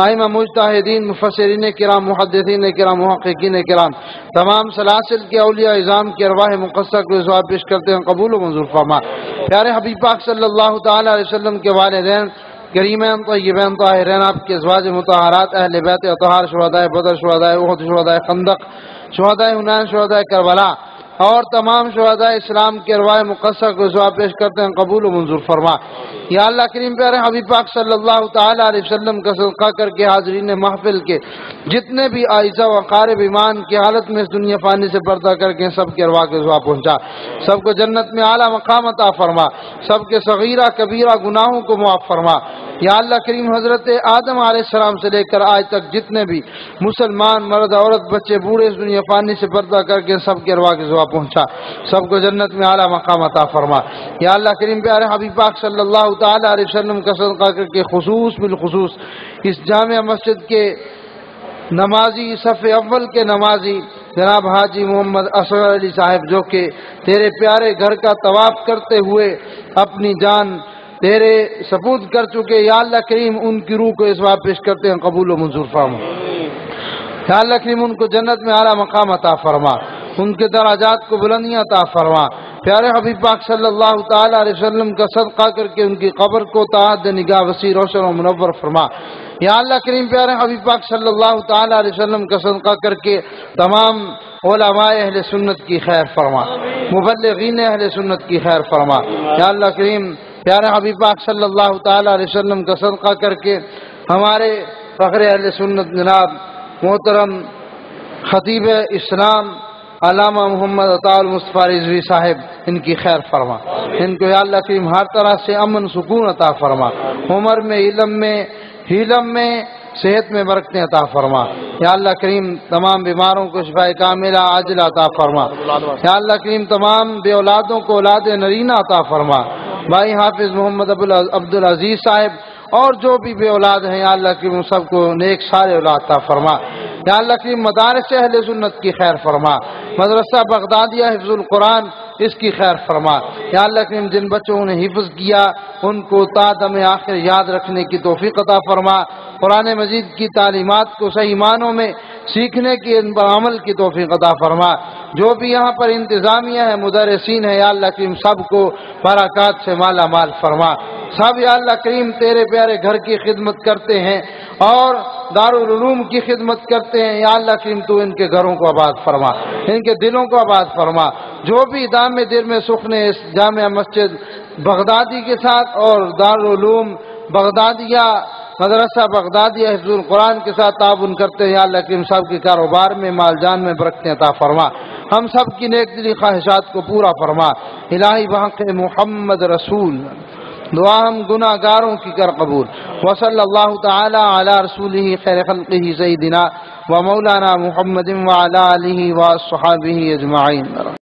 ائمہ مجتہدین، مفسرین کرام، محدثین کرام، محققین کرام، تمام سلاسل کے اولیاء اعظام کی ارواح مقدسہ کو ثواب پیش کرتے ہیں، قبول و منظور فرما۔ پیارے حبیب پاک صلی اللہ تعالی علیہ وسلم کے والدین کریمین طیبین طاہرین، آپ کے ازواج مطہرات، اہل بیت اطہار، شہدائے بدر، شہدائے احد، شہدائے خندق، شہدائے حنین، شہدائے کربلا اور تمام شہداء اسلام کے ارواح مقدسہ کو ثواب پیش کرتے ہیں، قبول و منظور فرما۔ یا اللہ کریم پیارے حبیب پاک صلی اللہ تعالی علیہ وسلم کا صدقہ کر کے حاضرین محفل کے جتنے بھی اعزاء و اقارب ایمان کی حالت میں اس دنیا فانی سے پردہ کر کے سب کے ارواح کے ثواب پہنچا، سب کو جنت میں اعلیٰ مقام عطا فرما، سب کے صغیرہ کبیرہ گناہوں کو معاف فرما۔ یا اللہ کریم حضرت آدم علیہ السلام سے لے کر آج تک جتنے بھی مسلمان مرد عورت بچے بوڑھے اس دنیا فانی سے پردہ کر کے سب کے ارواح کے ثواب پہنچا، سب کو جنت میں اعلیٰ مقام عطا فرما۔ یا اللہ کریم پیارے حبیب پاک صلی اللہ تعالی علیہ وسلم کا صدقہ کر کے خصوص بالخصوص اس جامع مسجد کے نمازی، صف اول کے نمازی جناب حاجی محمد اصغر علی صاحب، جو کہ تیرے پیارے گھر کا طواف کرتے ہوئے اپنی جان تیرے سپرد کر چکے، یا اللہ کریم ان کی روح کو اس بات پیش کرتے ہیں، قبول و منظور فرما۔ یا اللہ کریم ان کو جنت میں اعلیٰ مقام عطا فرما، ان کے دراجات کو بلندیاں عطا فرما۔ پیارے حبیب پاک صلی اللہ تعالی علیہ وسلم کا صدقہ کر کے ان کی قبر کو تعداد نگاہ وسیع، روشن و منور فرما۔ یا اللہ کریم پیارے حبیب پاک صلی اللہ تعالی علیہ وسلم کا صدقہ کر کے تمام علماء اہل سنت کی خیر فرما، مبلغین اہل سنت کی خیر فرما۔ یا اللہ کریم پیارے حبیب پاک صلی اللہ تعالی علیہ وسلم کا صدقہ کر کے ہمارے فخر اہل سنت جناب محترم خطیب اسلام علامہ محمد عطا المصطفیٰ رضوی صاحب، ان کی خیر فرما، ان کو یا اللہ کریم ہر طرح سے امن سکون عطا فرما، عمر میں، علم میں، حلم میں، صحت میں برکتیں عطا فرما۔ یا اللہ کریم تمام بیماروں کو شفاء کاملہ عاجلہ عطا فرما۔ یا اللہ کریم تمام بے اولادوں کو اولاد نرینہ عطا فرما۔ بھائی حافظ محمد عبدالعزیز صاحب اور جو بھی بے اولاد ہیں، یا اللہ کریم سب کو نیک سارے اولاد عطا فرما۔ یا اللہ کریم مدارس اہل سنت کی خیر فرما، مدرسہ بغدادیہ حفظ القرآن اس کی خیر فرما۔ یا اللہ کریم جن بچوں نے حفظ کیا ان کو تا دم آخر یاد رکھنے کی توفیق عطا فرما، قرآن مجید کی تعلیمات کو صحیح معنوں میں سیکھنے کی، ان پر عمل کی توفیق عطا فرما۔ جو بھی یہاں پر انتظامیہ ہے، مدرسین ہے، یا اللہ کریم سب کو برکات سے مالا مال فرما۔ سب یا اللہ کریم تیرے پیارے گھر کی خدمت کرتے ہیں اور دارالعلوم کی خدمت کرتے ہیں، یا اللہ کریم تو ان کے گھروں کو آباد فرما، ان کے دلوں کو آباد فرما۔ جو بھی دام دل میں سکھنے اس جامع مسجد بغدادی کے ساتھ اور دارالعلوم بغدادیہ مدرسہ بغدادیہ حفظ القرآن کے ساتھ تعاون کرتے ہیں، یا اللہ کریم سب کے کاروبار میں، مال جان میں برکتیں عطا فرما، ہم سب کی نیک دلی خواہشات کو پورا فرما۔ الہی بحق محمد رسول دعا ہم گناہ گاروں کی کر قبول۔ وصلی اللہ تعالی علی رسولہ خیر خلقہ سیدنا و مولانا محمد وعلی آلہ و صحابہ اجمعین۔